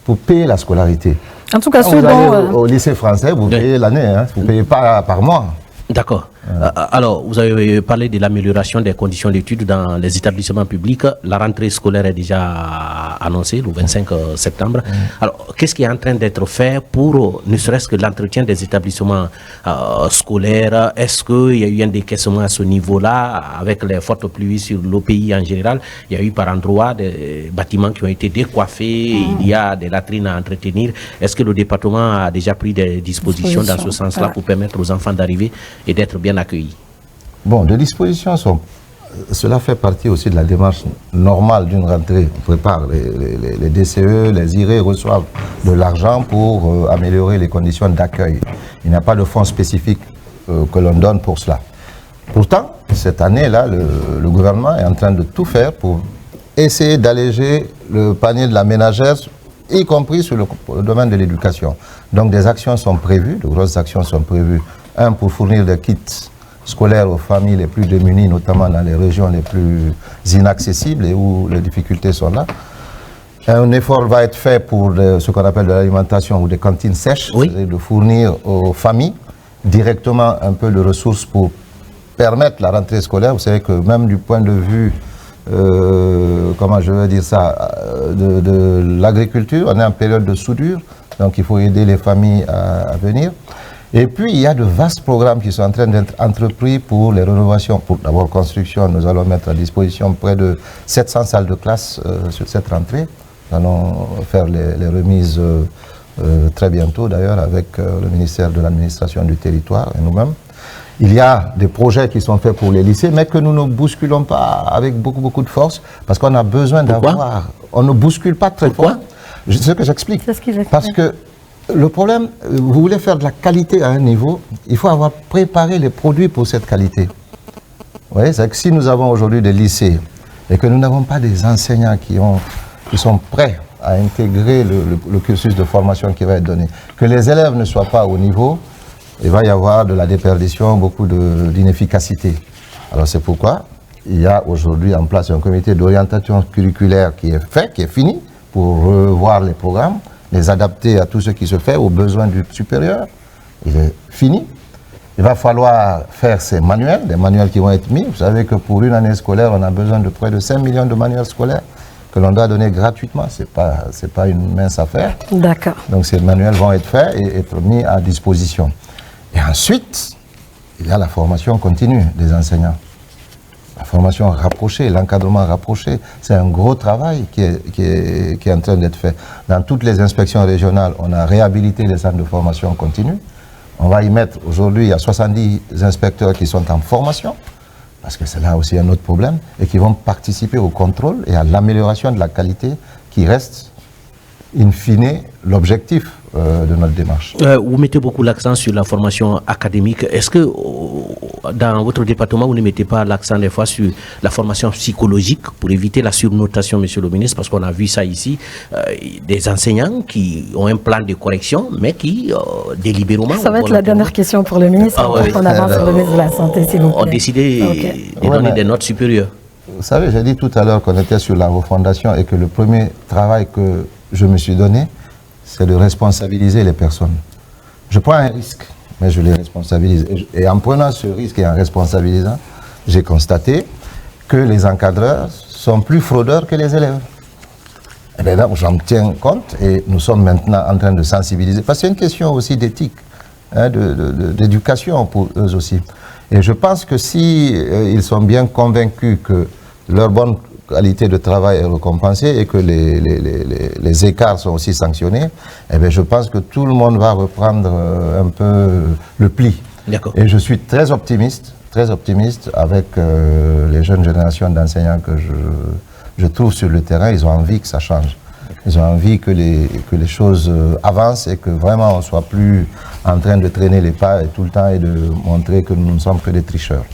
pour payer la scolarité. En tout cas, Quand ceux vous allez dont... au lycée français, vous payez l'année, hein, vous ne payez pas par mois. D'accord. Alors, vous avez parlé de l'amélioration des conditions d'études dans les établissements publics. La rentrée scolaire est déjà annoncée le 25 septembre. Alors, qu'est-ce qui est en train d'être fait pour, ne serait-ce que l'entretien des établissements scolaires? Est-ce qu'il y a eu un décaissement à ce niveau-là, avec les fortes pluies sur le pays en général? Il y a eu par endroits des bâtiments qui ont été décoiffés, il y a des latrines à entretenir. Est-ce que le département a déjà pris des dispositions dans ce sens-là pour permettre aux enfants d'arriver et d'être bien accueillis? Bon, des dispositions sont... Cela fait partie aussi de la démarche normale d'une rentrée. On prépare les DCE, les IRE reçoivent de l'argent pour améliorer les conditions d'accueil. Il n'y a pas de fonds spécifiques que l'on donne pour cela. Pourtant, cette année-là, le gouvernement est en train de tout faire pour essayer d'alléger le panier de la ménagère, y compris sur le domaine de l'éducation. Donc des actions sont prévues, de grosses actions sont prévues. Un, pour fournir des kits scolaires aux familles les plus démunies, notamment dans les régions les plus inaccessibles et où les difficultés sont là. Un effort va être fait pour ce qu'on appelle de l'alimentation ou des cantines sèches, c'est-à-dire de fournir aux familles directement un peu de ressources pour permettre la rentrée scolaire. Vous savez que même du point de vue, comment je veux dire ça, de l'agriculture, on est en période de soudure, donc il faut aider les familles à venir. Et puis, il y a de vastes programmes qui sont en train d'être entrepris pour les rénovations. Pour d'abord construction, nous allons mettre à disposition près de 700 salles de classe sur cette rentrée. Nous allons faire les remises très bientôt, d'ailleurs, avec le ministère de l'administration du territoire et nous-mêmes. Il y a des projets qui sont faits pour les lycées, mais que nous ne bousculons pas avec beaucoup de force, parce qu'on a besoin d'avoir... On ne bouscule pas très fort. C'est ce que j'explique. Parce que le problème, vous voulez faire de la qualité à un niveau, il faut avoir préparé les produits pour cette qualité. Vous voyez, c'est que si nous avons aujourd'hui des lycées et que nous n'avons pas des enseignants qui sont prêts à intégrer le cursus de formation qui va être donné, que les élèves ne soient pas au niveau, il va y avoir de la déperdition, beaucoup d'inefficacité. Alors c'est pourquoi il y a aujourd'hui en place un comité d'orientation curriculaire qui est fait, qui est fini, pour revoir les programmes, les adapter à tout ce qui se fait, aux besoins du supérieur. Il est fini. Il va falloir faire ces manuels, des manuels qui vont être mis. Vous savez que pour une année scolaire, on a besoin de près de 5 millions de manuels scolaires que l'on doit donner gratuitement. Ce n'est pas une mince affaire. D'accord. Donc ces manuels vont être faits et être mis à disposition. Et ensuite, il y a la formation continue des enseignants. La formation rapprochée, l'encadrement rapproché, c'est un gros travail qui est en train d'être fait. Dans toutes les inspections régionales, on a réhabilité les centres de formation continue. On va y mettre, aujourd'hui, il y a 70 inspecteurs qui sont en formation, parce que c'est là aussi un autre problème, et qui vont participer au contrôle et à l'amélioration de la qualité qui reste, in fine, l'objectif de notre démarche. Vous mettez beaucoup l'accent sur la formation académique. Est-ce que dans votre département, vous ne mettez pas l'accent des fois sur la formation psychologique pour éviter la surnotation, monsieur le ministre, parce qu'on a vu ça ici, des enseignants qui ont un plan de correction, mais qui délibérément... Ça va être la dernière question pour le ministre. On avance sur le ministre de la Santé, s'il vous plaît. On décidé de donner des notes supérieures. Vous savez, j'ai dit tout à l'heure qu'on était sur la refondation et que le premier travail que je me suis donné, c'est de responsabiliser les personnes. Je prends un risque, mais je les responsabilise. Et en prenant ce risque et en responsabilisant, j'ai constaté que les encadreurs sont plus fraudeurs que les élèves. Et bien là, j'en tiens compte et nous sommes maintenant en train de sensibiliser. Parce que c'est une question aussi d'éthique, hein, d'éducation pour eux aussi. Et je pense que si ils sont bien convaincus que leur bonne qualité de travail est récompensée et que les écarts sont aussi sanctionnés, eh bien je pense que tout le monde va reprendre un peu le pli. Et je suis très optimiste avec les jeunes générations d'enseignants que je trouve sur le terrain. Ils ont envie que ça change. Ils ont envie que les choses avancent et que vraiment on ne soit plus en train de traîner les pas tout le temps et de montrer que nous ne sommes que des tricheurs.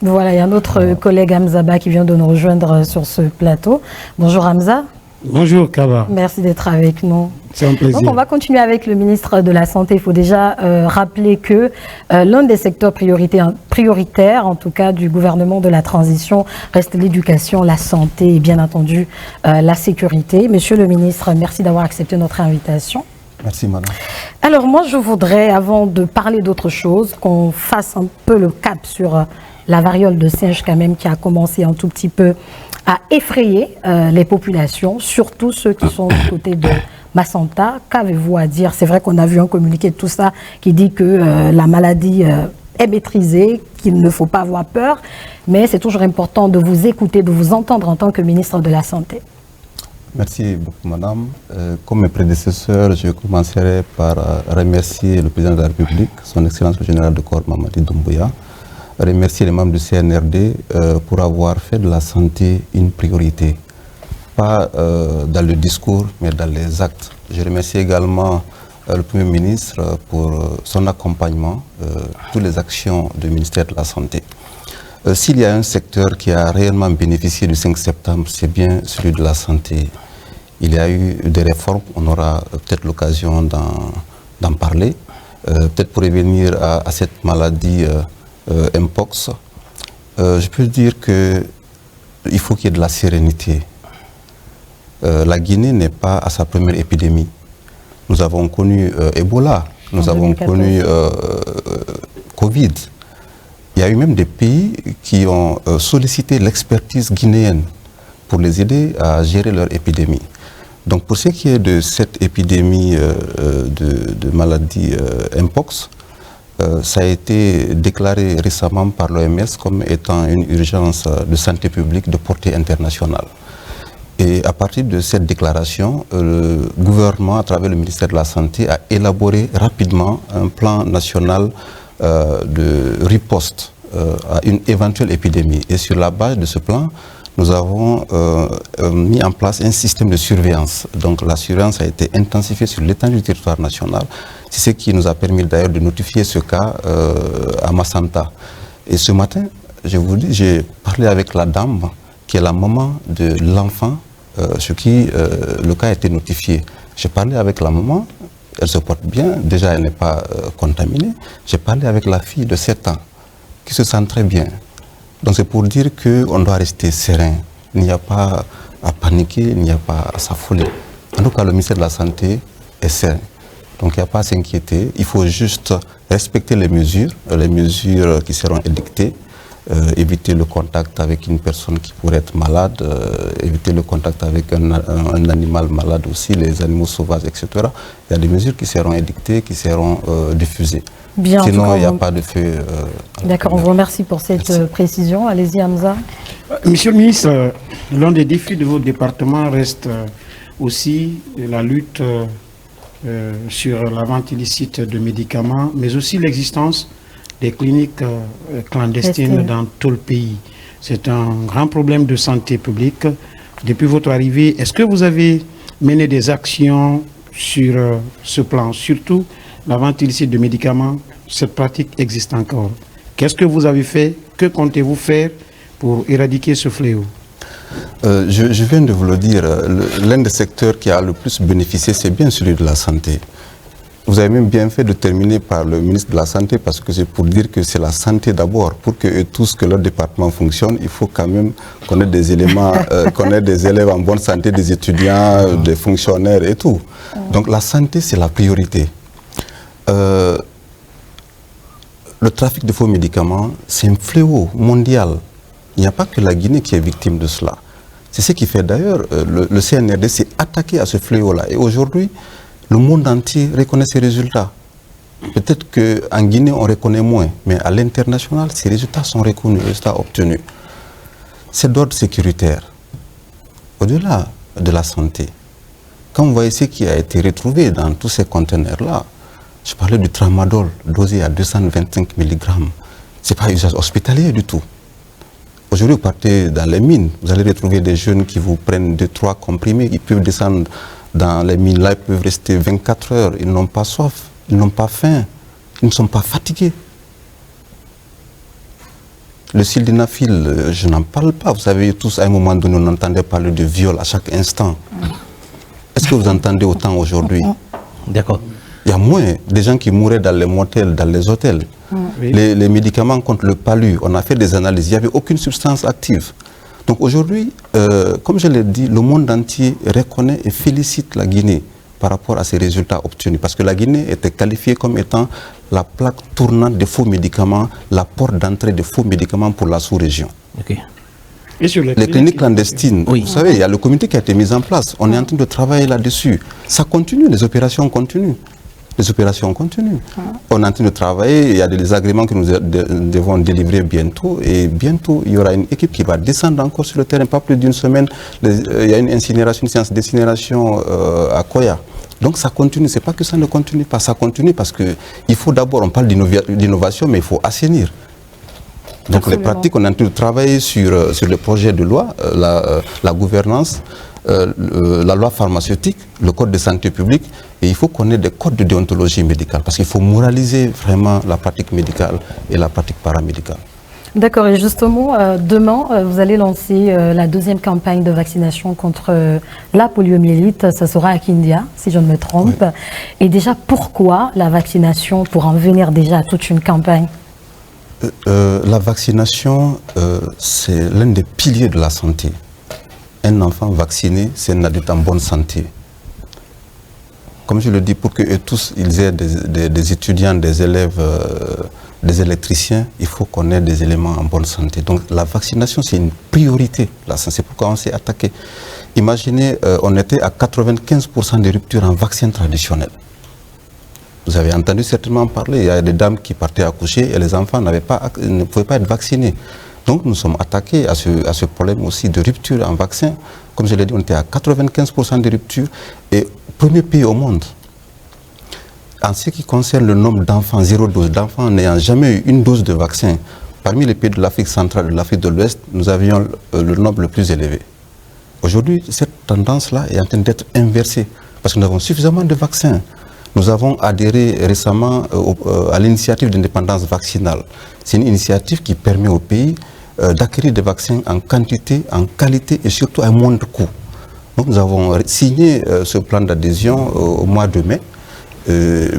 Voilà, il y a notre collègue Hamza Ba qui vient de nous rejoindre sur ce plateau. Bonjour Hamza. Bonjour Kaba. Merci d'être avec nous. C'est un plaisir. Donc on va continuer avec le ministre de la Santé. Il faut déjà rappeler que l'un des secteurs prioritaires, en tout cas du gouvernement de la transition, reste l'éducation, la santé et bien entendu la sécurité. Monsieur le ministre, merci d'avoir accepté notre invitation. Merci madame. Alors moi je voudrais, avant de parler d'autre chose, qu'on fasse un peu le cap sur la variole de singe quand même qui a commencé un tout petit peu à effrayer les populations, surtout ceux qui sont du côté de Massanta. Qu'avez-vous à dire? C'est vrai qu'on a vu un communiqué de tout ça qui dit que la maladie est maîtrisée, qu'il ne faut pas avoir peur, mais c'est toujours important de vous écouter, de vous entendre en tant que ministre de la Santé. Merci beaucoup, madame. Comme mes prédécesseurs, je commencerai par remercier le président de la République, son Excellence le général de corps Mamadi Doumbouya, remercier les membres du CNRD pour avoir fait de la santé une priorité, pas dans le discours, mais dans les actes. Je remercie également le Premier ministre pour son accompagnement, toutes les actions du ministère de la Santé. S'il y a un secteur qui a réellement bénéficié du 5 septembre, c'est bien celui de la santé. Il y a eu des réformes, on aura peut-être l'occasion d'en parler. Peut-être pour revenir à cette maladie Mpox, je peux dire qu'il faut qu'il y ait de la sérénité. La Guinée n'est pas à sa première épidémie. Nous avons connu Ebola, nous avons connu Covid. Il y a eu même des pays qui ont sollicité l'expertise guinéenne pour les aider à gérer leur épidémie. Donc pour ce qui est de cette épidémie de maladie Mpox, ça a été déclaré récemment par l'OMS comme étant une urgence de santé publique de portée internationale. Et à partir de cette déclaration, le gouvernement, à travers le ministère de la Santé, a élaboré rapidement un plan national de riposte à une éventuelle épidémie. Et sur la base de ce plan, nous avons mis en place un système de surveillance. Donc la surveillance a été intensifiée sur l'étendue du territoire national. C'est ce qui nous a permis d'ailleurs de notifier ce cas à Massanta. Et ce matin, je vous dis, j'ai parlé avec la dame qui est la maman de l'enfant, le cas a été notifié. J'ai parlé avec la maman, elle se porte bien, déjà elle n'est pas contaminée. J'ai parlé avec la fille de 7 ans, qui se sent très bien. Donc c'est pour dire qu'on doit rester serein. Il n'y a pas à paniquer, il n'y a pas à s'affoler. En tout cas, le ministère de la Santé est serein. Donc il n'y a pas à s'inquiéter. Il faut juste respecter les mesures qui seront édictées, éviter le contact avec une personne qui pourrait être malade, éviter le contact avec un animal malade aussi, les animaux sauvages, etc. Il y a des mesures qui seront édictées, qui seront diffusées. Bien, sinon, il n'y a pas de fait. D'accord, on vous remercie pour cette précision. Allez-y, Hamza. Monsieur le ministre, l'un des défis de votre département reste aussi la lutte sur la vente illicite de médicaments, mais aussi l'existence des cliniques clandestines dans tout le pays. C'est un grand problème de santé publique. Depuis votre arrivée, est-ce que vous avez mené des actions sur ce plan? Surtout la vente illicite de médicaments, cette pratique existe encore. Qu'est-ce que vous avez fait? Que comptez-vous faire pour éradiquer ce fléau? Je viens de vous le dire, l'un des secteurs qui a le plus bénéficié, c'est bien celui de la santé. Vous avez même bien fait de terminer par le ministre de la Santé parce que c'est pour dire que c'est la santé d'abord. Pour que tous, que leur département fonctionne, il faut quand même qu'on ait des éléments, qu'on ait des élèves en bonne santé, des étudiants, des fonctionnaires et tout. Donc la santé, c'est la priorité. Le trafic de faux médicaments, c'est un fléau mondial. Il n'y a pas que la Guinée qui est victime de cela. C'est ce qui fait d'ailleurs, le CNRD s'est attaqué à ce fléau-là. Et aujourd'hui, le monde entier reconnaît ces résultats. Peut-être qu'en Guinée, on reconnaît moins, mais à l'international, ces résultats sont reconnus, les résultats obtenus. C'est d'ordre sécuritaire. Au-delà de la santé, quand vous voyez ce qui a été retrouvé dans tous ces conteneurs-là, je parlais du tramadol dosé à 225 mg. Ce n'est pas un usage hospitalier du tout. Aujourd'hui, vous partez dans les mines, vous allez retrouver des jeunes qui vous prennent 2-3 comprimés, qui peuvent descendre dans les mines là, ils peuvent rester 24 heures, ils n'ont pas soif, ils n'ont pas faim, ils ne sont pas fatigués. Le sildenafil, je n'en parle pas. Vous savez, tous à un moment donné, on entendait parler de viol à chaque instant. Est-ce que vous entendez autant aujourd'hui? D'accord. Il y a moins de gens qui mouraient dans les motels, dans les hôtels. Oui. Les médicaments contre le palu, on a fait des analyses, il n'y avait aucune substance active. Donc aujourd'hui, comme je l'ai dit, le monde entier reconnaît et félicite la Guinée par rapport à ces résultats obtenus. Parce que la Guinée était qualifiée comme étant la plaque tournante des faux médicaments, la porte d'entrée des faux médicaments pour la sous-région. Ok. Et sur Les cliniques clandestines, Oui. vous savez, il y a le comité qui a été mis en place. On est en train de travailler là-dessus. Ça continue, les opérations continuent. Les opérations continuent. On est en train de travailler, il y a des agréments que nous devons délivrer bientôt. Et bientôt, il y aura une équipe qui va descendre encore sur le terrain, pas plus d'une semaine. Il y a une incinération, une séance d'incinération à Koya. Donc ça continue, c'est pas que ça ne continue pas, ça continue parce qu'il faut d'abord, on parle d'innovation, mais il faut assainir. Donc Absolument. les pratiques, on est en train de travailler sur le projet de loi, la gouvernance, la loi pharmaceutique, le code de santé publique, et il faut qu'on ait des codes de déontologie médicale, parce qu'il faut moraliser vraiment la pratique médicale et la pratique paramédicale. D'accord, et justement, demain, vous allez lancer la deuxième campagne de vaccination contre la poliomyélite. Ça sera à Kindia, si je ne me trompe. Oui. Et déjà, pourquoi la vaccination pour en venir déjà à toute une campagne? La vaccination, c'est l'un des piliers de la santé. Un enfant vacciné, c'est un adulte en bonne santé. Comme je le dis, pour que tous ils aient des étudiants, des élèves, des électriciens, il faut qu'on ait des éléments en bonne santé. Donc la vaccination, c'est une priorité. C'est pourquoi on s'est attaqué. Imaginez, on était à 95% de ruptures en vaccin traditionnel. Vous avez entendu certainement parler, il y a des dames qui partaient accoucher et les enfants ne pouvaient pas être vaccinés. Donc nous sommes attaqués à ce problème aussi de rupture en vaccin. Comme je l'ai dit, on était à 95% de rupture et premier pays au monde. En ce qui concerne le nombre d'enfants, 0 dose, d'enfants n'ayant jamais eu une dose de vaccin, parmi les pays de l'Afrique centrale et de l'Afrique de l'Ouest, nous avions le nombre le plus élevé. Aujourd'hui, cette tendance-là est en train d'être inversée parce que nous avons suffisamment de vaccins. Nous avons adhéré récemment à l'initiative d'indépendance vaccinale. C'est une initiative qui permet au pays d'acquérir des vaccins en quantité, en qualité et surtout à un moindre coût. Donc nous avons signé ce plan d'adhésion au mois de mai.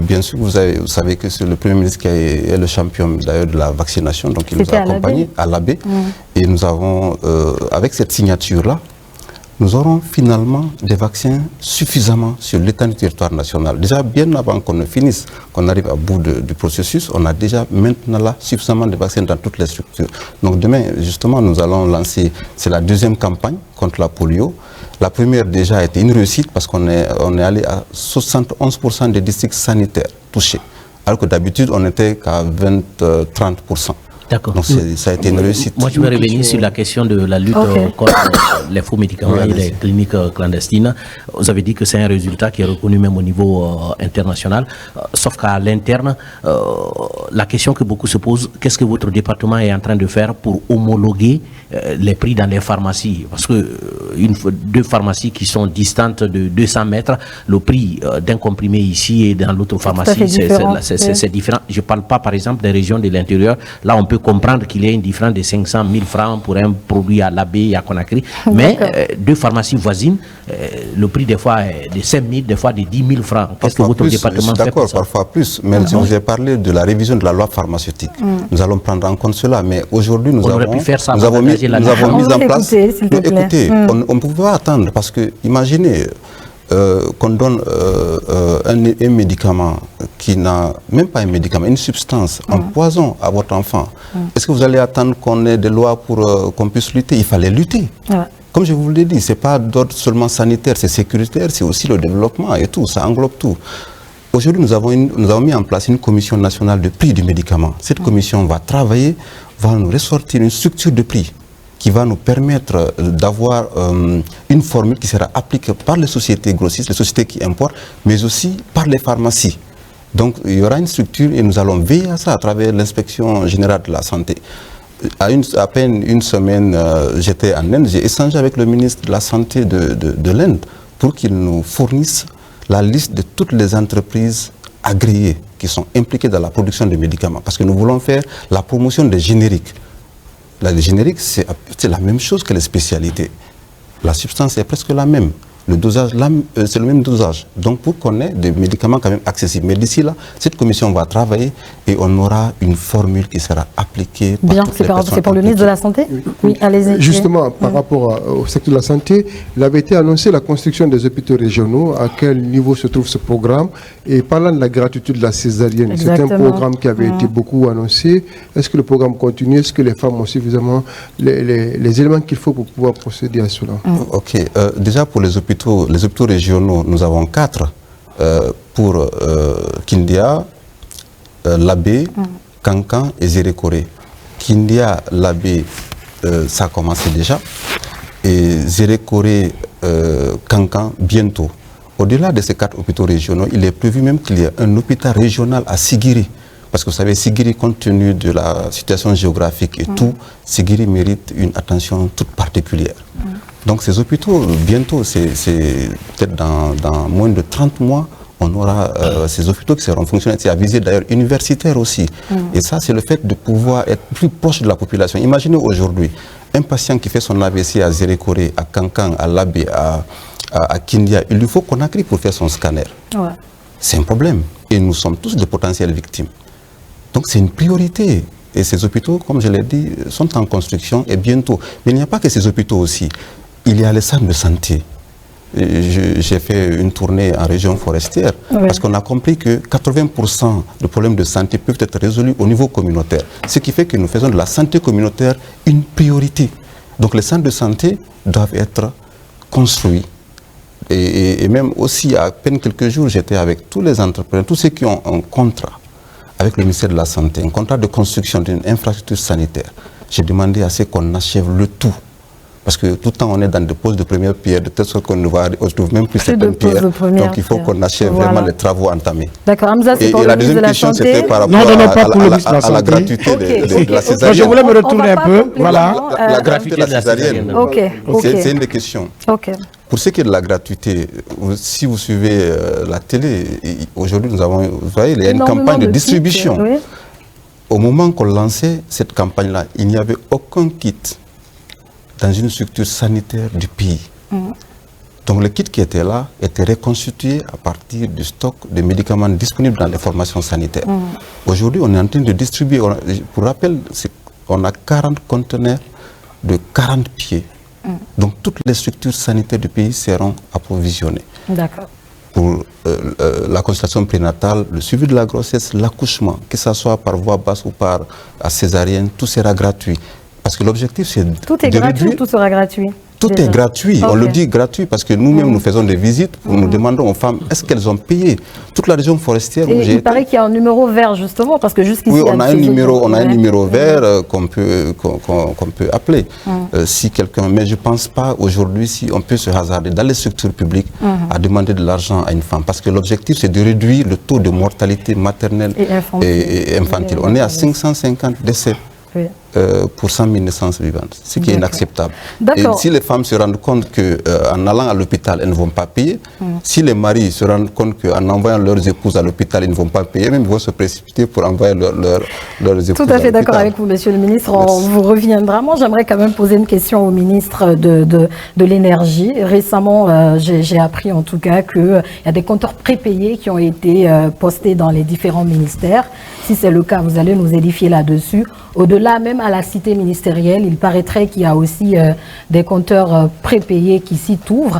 Bien sûr, vous savez que c'est le Premier ministre qui est le champion d'ailleurs de la vaccination, donc il nous a accompagnés à l'AB. Et nous avons, avec cette signature-là, nous aurons finalement des vaccins suffisamment sur l'étendue du territoire national. Déjà, bien avant qu'on ne finisse, qu'on arrive à bout du processus, on a déjà maintenant là suffisamment de vaccins dans toutes les structures. Donc demain, justement, nous allons lancer, c'est la deuxième campagne contre la polio. La première déjà a été une réussite parce qu'on est allé à 71% des districts sanitaires touchés, alors que d'habitude on n'était qu'à 30%. D'accord. Donc ça a été une réussite. Moi, je vais revenir sur la question de la lutte contre les faux médicaments et les cliniques clandestines. Vous avez dit que c'est un résultat qui est reconnu même au niveau international. Sauf qu'à l'interne, la question que beaucoup se posent, qu'est-ce que votre département est en train de faire pour homologuer les prix dans les pharmacies? Parce que deux pharmacies qui sont distantes de 200 mètres, le prix d'un comprimé ici et dans l'autre pharmacie, c'est différent. Je ne parle pas, par exemple, des régions de l'intérieur. Là, on peut comprendre qu'il y a une différence de 500 000 francs pour un produit à l'Abbé et à Conakry. Mais deux pharmacies voisines, le prix des fois est de 5 000, des fois de 10 000 francs. Qu'est-ce que votre département fait pour ça? D'accord, parfois plus. Mais je vous ai parlé de la révision de la loi pharmaceutique. Nous allons prendre en compte cela. Mais aujourd'hui, nous avons mis en place... Écoutez, on ne pouvait pas attendre parce que, imaginez... qu'on donne un médicament qui n'a même pas un médicament, une substance, un poison à votre enfant. Est-ce que vous allez attendre qu'on ait des lois pour qu'on puisse lutter? Il fallait lutter. Comme je vous l'ai dit, ce n'est pas d'ordre seulement sanitaire, c'est sécuritaire, c'est aussi le développement et tout, ça englobe tout. Aujourd'hui, nous avons mis en place une commission nationale de prix du médicament. Cette commission va travailler, va nous ressortir une structure de prix qui va nous permettre d'avoir une formule qui sera appliquée par les sociétés grossistes, les sociétés qui importent, mais aussi par les pharmacies. Donc il y aura une structure et nous allons veiller à ça à travers l'inspection générale de la santé. À peine une semaine, j'étais en Inde, j'ai échangé avec le ministre de la Santé de l'Inde pour qu'ils nous fournissent la liste de toutes les entreprises agréées qui sont impliquées dans la production de médicaments. Parce que nous voulons faire la promotion des génériques. Les génériques, c'est la même chose que les spécialités. La substance est presque la même. Le dosage, c'est le même dosage. Donc, pour qu'on ait des médicaments quand même accessibles. Mais d'ici là, cette commission va travailler et on aura une formule qui sera appliquée par toutes les personnes. C'est pour le ministre de la Santé? Oui, allez-y. Justement, par rapport au secteur de la santé, il avait été annoncé la construction des hôpitaux régionaux. À quel niveau se trouve ce programme? Et parlant de la gratuité de la césarienne, c'est un programme qui avait été beaucoup annoncé. Est-ce que le programme continue? Est-ce que les femmes ont suffisamment les éléments qu'il faut pour pouvoir procéder à cela? Ok. Déjà, pour les hôpitaux régionaux, nous avons 4 pour Kindia, Labé, Kankan et Zérékoré. Kindia, Labé, ça a commencé déjà. Et Zérékoré, Kankan, bientôt. Au-delà de ces 4 hôpitaux régionaux, il est prévu même qu'il y ait un hôpital régional à Sigiri. Parce que vous savez, Sigiri, compte tenu de la situation géographique et tout, Sigiri mérite une attention toute particulière. Donc ces hôpitaux, bientôt, c'est peut-être dans moins de 30 mois, on aura ces hôpitaux qui seront fonctionnels. C'est à visée d'ailleurs universitaire aussi. Et ça, c'est le fait de pouvoir être plus proche de la population. Imaginez aujourd'hui, un patient qui fait son AVC à Zérékoré, à Kankan, à Labé, à Kindia, il lui faut Conakry pour faire son scanner. Ouais. C'est un problème. Et nous sommes tous de potentielles victimes. Donc c'est une priorité. Et ces hôpitaux, comme je l'ai dit, sont en construction et bientôt. Mais il n'y a pas que ces hôpitaux aussi. Il y a les centres de santé. J'ai fait une tournée en région forestière parce qu'on a compris que 80% des problèmes de santé peuvent être résolus au niveau communautaire. Ce qui fait que nous faisons de la santé communautaire une priorité. Donc les centres de santé doivent être construits. Et même aussi, à peine quelques jours, j'étais avec tous les entrepreneurs, tous ceux qui ont un contrat avec le ministère de la Santé, un contrat de construction d'une infrastructure sanitaire. J'ai demandé à ce qu'on achève le tout. Parce que tout le temps, on est dans des poses de première pierre, de telle sorte qu'on ne retrouve même plus certaines pierres. Donc il faut qu'on achève vraiment les travaux entamés. D'accord, Hamza, c'est pour le ministre de la Santé. Et la deuxième question, c'était par rapport à la gratuité de la césarienne. Je voulais me retourner un peu. Voilà. La gratuité de la césarienne. C'est une des questions. Pour ce qui est de la gratuité, si vous suivez la télé, aujourd'hui, vous voyez, il y a une campagne de distribution. Au moment qu'on lançait cette campagne-là, il n'y avait aucun kit dans une structure sanitaire du pays. Donc le kit qui était là était reconstitué à partir du stock de médicaments disponibles dans les formations sanitaires. Aujourd'hui, on est en train de distribuer, pour rappel, on a 40 conteneurs de 40 pieds. Donc toutes les structures sanitaires du pays seront approvisionnées. D'accord. Pour la consultation prénatale, le suivi de la grossesse, l'accouchement, que ce soit par voie basse ou par césarienne, tout sera gratuit. Parce que l'objectif, c'est de tout est gratuit ou tout sera gratuit? Tout est gratuit. On le dit gratuit parce que nous-mêmes, nous faisons des visites. Nous demandons aux femmes, est-ce qu'elles ont payé? Toute la région forestière où j'ai été. Il paraît qu'il y a un numéro vert, justement, parce que jusqu'ici... Oui, on a un numéro vert qu'on peut appeler. Si quelqu'un... Mais je ne pense pas aujourd'hui si on peut se hasarder dans les structures publiques à demander de l'argent à une femme. Parce que l'objectif, c'est de réduire le taux de mortalité maternelle et infantile. On est à 550 décès. Pour 100 000 naissances vivantes, ce qui est inacceptable. Et si les femmes se rendent compte qu'en allant à l'hôpital, elles ne vont pas payer, si les maris se rendent compte qu'en envoyant leurs épouses à l'hôpital, ils ne vont pas payer, même ils vont se précipiter pour envoyer leurs épouses. Tout à fait d'accord avec vous, monsieur le ministre. Merci. On vous reviendra. Moi, j'aimerais quand même poser une question au ministre de l'Énergie. Récemment, j'ai appris en tout cas qu'il y a des compteurs prépayés qui ont été postés dans les différents ministères. Si c'est le cas, vous allez nous édifier là-dessus. Au-delà même à la cité ministérielle, il paraîtrait qu'il y a aussi des compteurs prépayés qui s'y trouvent,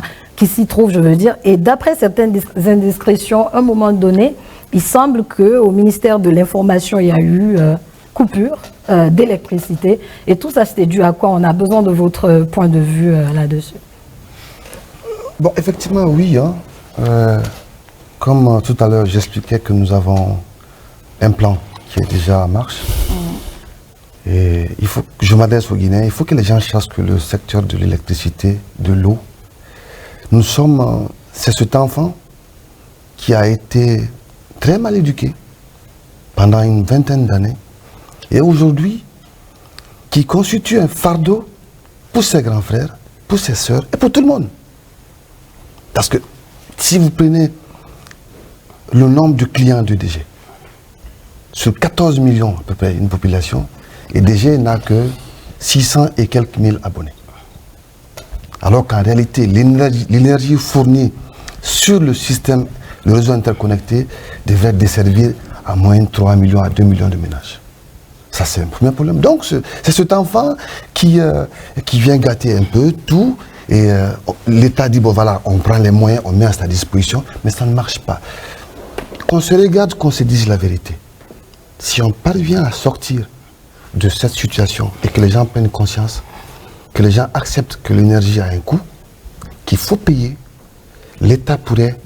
je veux dire. Et d'après certaines indiscrétions, à un moment donné, il semble qu'au ministère de l'Information, il y a eu coupure d'électricité. Et tout ça, c'était dû à quoi? On a besoin de votre point de vue là-dessus. Bon, effectivement, oui. Comme tout à l'heure, j'expliquais que nous avons un plan qui est déjà en marche. Et il faut que je m'adresse aux Guinéens, il faut que les gens sachent que le secteur de l'électricité, de l'eau, c'est cet enfant qui a été très mal éduqué pendant une vingtaine d'années et aujourd'hui qui constitue un fardeau pour ses grands frères, pour ses sœurs et pour tout le monde. Parce que si vous prenez le nombre de clients de DG, sur 14 millions à peu près, une population, et DG n'a que 600 et quelques mille abonnés. Alors qu'en réalité, l'énergie fournie sur le système, le réseau interconnecté, devrait desservir à moins de 3 millions à 2 millions de ménages. Ça, c'est un premier problème. Donc, c'est cet enfant qui vient gâter un peu tout. Et l'État dit, bon voilà, on prend les moyens, on met à sa disposition, mais ça ne marche pas. Qu'on se regarde, qu'on se dise la vérité. Si on parvient à sortir de cette situation et que les gens prennent conscience, que les gens acceptent que l'énergie a un coût, qu'il faut payer, l'État pourrait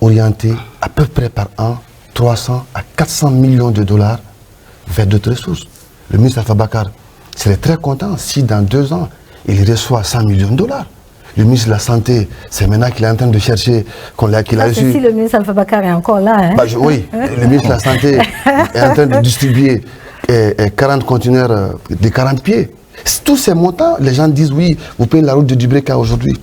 orienter à peu près par an 300 à 400 millions de dollars vers d'autres ressources. Le ministre Alpha Bakar serait très content si dans 2 ans, il reçoit 100 millions de dollars. Le ministre de la Santé, c'est maintenant qu'il est en train de chercher qu'il a reçu. Si le ministre Alpha Bakar est encore là. Hein? Oui, le ministre de la Santé est en train de distribuer 40 conteneurs de 40 pieds. Tous ces montants, les gens disent oui, vous payez la route de Dubreka aujourd'hui.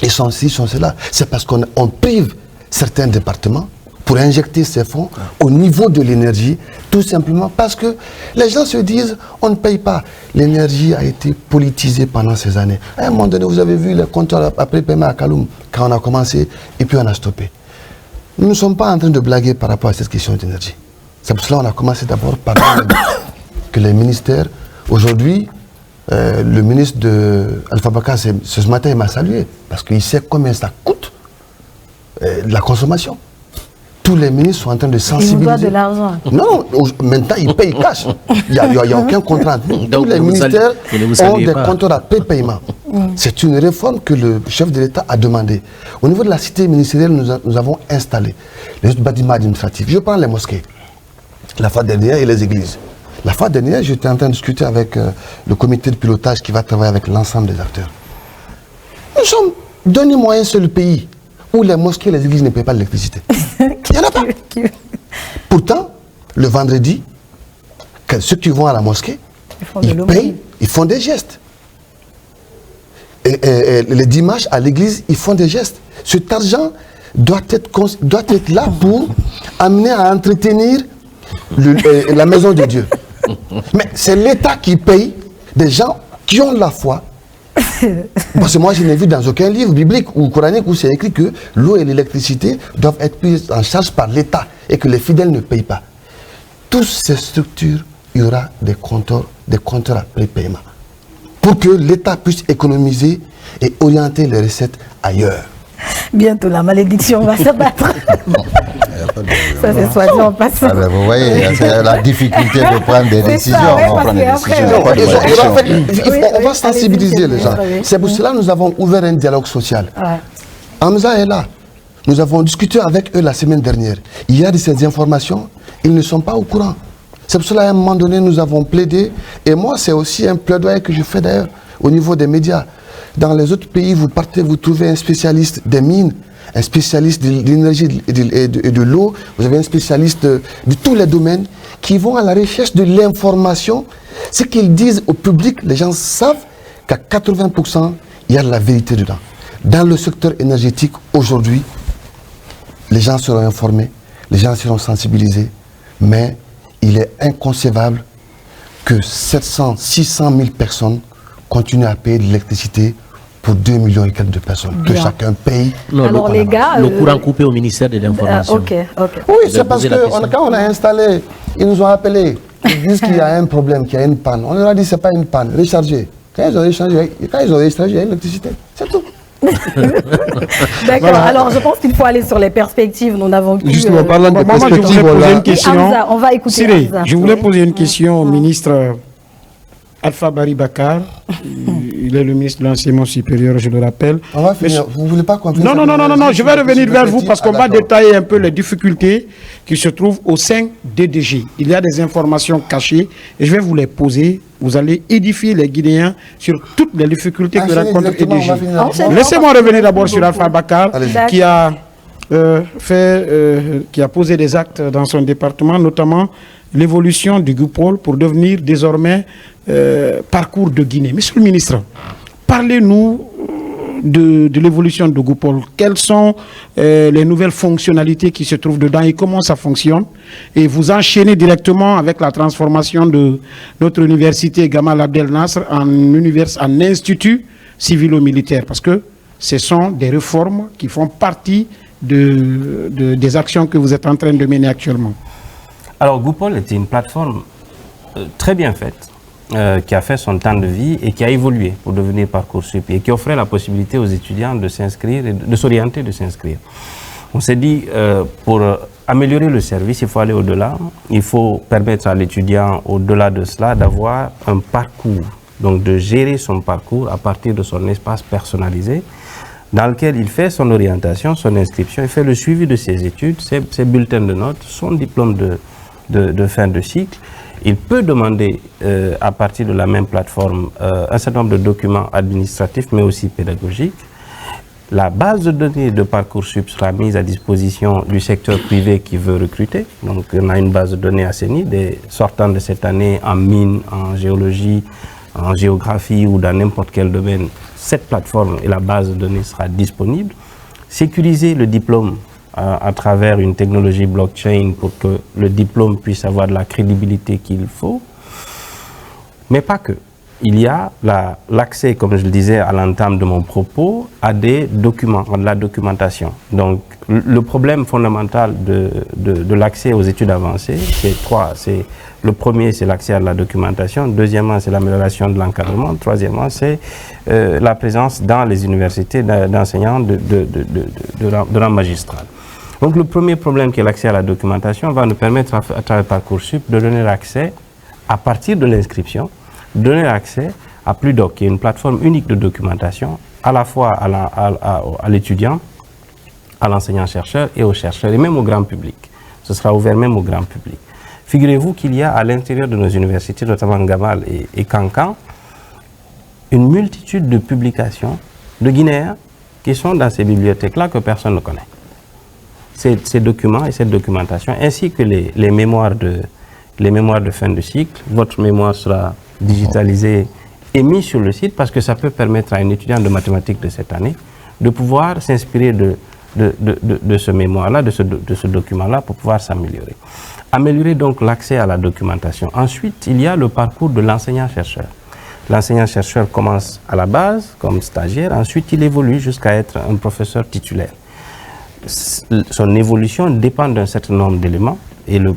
Ils sont ci, ils sont cela. C'est parce qu'on prive certains départements pour injecter ces fonds au niveau de l'énergie, tout simplement parce que les gens se disent on ne paye pas. L'énergie a été politisée pendant ces années. À un moment donné, vous avez vu les compteurs après paiement à Kaloum, quand on a commencé, et puis on a stoppé. Nous ne sommes pas en train de blaguer par rapport à cette question d'énergie. C'est pour cela qu'on a commencé d'abord par que les ministères, aujourd'hui, le ministre de Alpha Bakar, ce matin, il m'a salué, parce qu'il sait combien ça coûte la consommation. Tous les ministres sont en train de sensibiliser. Ils nous doivent de l'argent. Non, maintenant, ils payent cash. Il n'y a aucun contrat. Tous les ministères ont des compteurs à prépaiement. C'est une réforme que le chef de l'État a demandé. Au niveau de la cité ministérielle, nous avons installé les autres bâtiments administratifs. Je prends les mosquées, la fois dernière, et les églises. La fois dernière, j'étais en train de discuter avec le comité de pilotage qui va travailler avec l'ensemble des acteurs. Nous sommes donnés moyens sur le pays où les mosquées et les églises ne payent pas l'électricité. Il n'y en a pas. Pourtant, le vendredi, ceux qui vont à la mosquée, ils payent, ils font des gestes. Et les dimanches, à l'église, ils font des gestes. Cet argent doit être là pour amener à entretenir la maison de Dieu. Mais c'est l'État qui paye des gens qui ont la foi. Parce que moi, je n'ai vu dans aucun livre biblique ou coranique où c'est écrit que l'eau et l'électricité doivent être prises en charge par l'État et que les fidèles ne payent pas. Toutes ces structures, il y aura des compteurs à prépaiement pour que l'État puisse économiser et orienter les recettes ailleurs. Bientôt, la malédiction va s'abattre. Ça, c'est soit dit en passant. Ah ben vous voyez, c'est la difficulté de prendre des décisions. On va sensibiliser les gens. C'est pour cela que nous avons ouvert un dialogue social. Hamza est là. Nous avons discuté avec eux la semaine dernière. Il y a de ces informations, ils ne sont pas au courant. C'est pour cela qu'à un moment donné, nous avons plaidé. Et moi, c'est aussi un plaidoyer que je fais d'ailleurs au niveau des médias. Dans les autres pays, vous partez, vous trouvez un spécialiste des mines, un spécialiste de l'énergie et de l'eau, vous avez un spécialiste de tous les domaines qui vont à la recherche de l'information. Ce qu'ils disent au public, les gens savent qu'à 80%, il y a de la vérité dedans. Dans le secteur énergétique, aujourd'hui, les gens seront informés, les gens seront sensibilisés, mais il est inconcevable que 700, 600 000 personnes continuent à payer de l'électricité pour 2 millions et quelques de personnes, que chacun paye. Alors les gars... Le courant coupé au ministère de l'Information. Oui, c'est parce que quand on a installé, ils nous ont appelés, ils disent qu'il y a un problème, qu'il y a une panne. On leur a dit que ce n'est pas une panne, rechargez. Quand ils ont rechargé, il y a l'électricité, c'est tout. D'accord, voilà. Alors je pense qu'il faut aller sur les perspectives. Nous n'avons plus... Justement, parlant de perspectives, je voulais poser une question. Hamza, on va écouter Siré, Hamza. je voulais poser une question au ministre Alpha Barry Bakar. Il est le ministre de l'Enseignement supérieur, je le rappelle. On va finir. Vous ne voulez pas qu'on finisse? Non, je vais revenir vers vous parce qu'on va détailler un peu les difficultés qui se trouvent au sein DDG. Il y a des informations cachées et je vais vous les poser. Vous allez édifier les Guinéens sur toutes les difficultés que rencontre DDG. Laissez-moi revenir d'abord sur Alpha Bakar qui a posé des actes dans son département, notamment l'évolution du GUPOL pour devenir désormais Parcours de Guinée. Monsieur le ministre, parlez-nous de l'évolution de Goupol? Quelles sont les nouvelles fonctionnalités qui se trouvent dedans et comment ça fonctionne? Et vous enchaînez directement avec la transformation de notre université Gamal Abdel Nasser en institut civilo-militaire, parce que ce sont des réformes qui font partie des actions que vous êtes en train de mener actuellement. Alors, Goupol était une plateforme très bien faite, qui a fait son temps de vie et qui a évolué pour devenir Parcoursup et qui offrait la possibilité aux étudiants de s'inscrire, de s'orienter, de s'inscrire. On s'est dit, pour améliorer le service, il faut aller au-delà. Il faut permettre à l'étudiant, au-delà de cela, d'avoir un parcours, donc de gérer son parcours à partir de son espace personnalisé, dans lequel il fait son orientation, son inscription, il fait le suivi de ses études, ses bulletins de notes, son diplôme de fin de cycle. Il peut demander, à partir de la même plateforme, un certain nombre de documents administratifs, mais aussi pédagogiques. La base de données de Parcoursup sera mise à disposition du secteur privé qui veut recruter. Donc, on a une base de données assainie, des sortants de cette année en mine, en géologie, en géographie ou dans n'importe quel domaine. Cette plateforme et la base de données sera disponible. Sécuriser le diplôme à travers une technologie blockchain pour que le diplôme puisse avoir de la crédibilité qu'il faut. Mais pas que. Il y a l'accès, comme je le disais à l'entame de mon propos, à des documents, à de la documentation. Donc, le problème fondamental de l'accès aux études avancées, c'est trois. Le premier, c'est l'accès à la documentation. Deuxièmement, c'est l'amélioration de l'encadrement. Troisièmement, c'est la présence dans les universités d'enseignants de rang magistral. Donc, le premier problème qui est l'accès à la documentation va nous permettre, à travers Parcoursup, de donner accès, à partir de l'inscription, donner accès à Pludoc, qui est une plateforme unique de documentation, à la fois à l'étudiant, à l'enseignant-chercheur et aux chercheurs, et même au grand public. Ce sera ouvert même au grand public. Figurez-vous qu'il y a à l'intérieur de nos universités, notamment Gamal et Kankan, une multitude de publications de Guinéens qui sont dans ces bibliothèques-là que personne ne connaît. Ces documents et cette documentation, ainsi que les mémoires de fin de cycle. Votre mémoire sera digitalisée et mise sur le site parce que ça peut permettre à un étudiant de mathématiques de cette année de pouvoir s'inspirer de ce mémoire-là, de ce document-là pour pouvoir s'améliorer. Améliorer donc l'accès à la documentation. Ensuite, il y a le parcours de l'enseignant-chercheur. L'enseignant-chercheur commence à la base comme stagiaire, ensuite il évolue jusqu'à être un professeur titulaire. Son évolution dépend d'un certain nombre d'éléments et le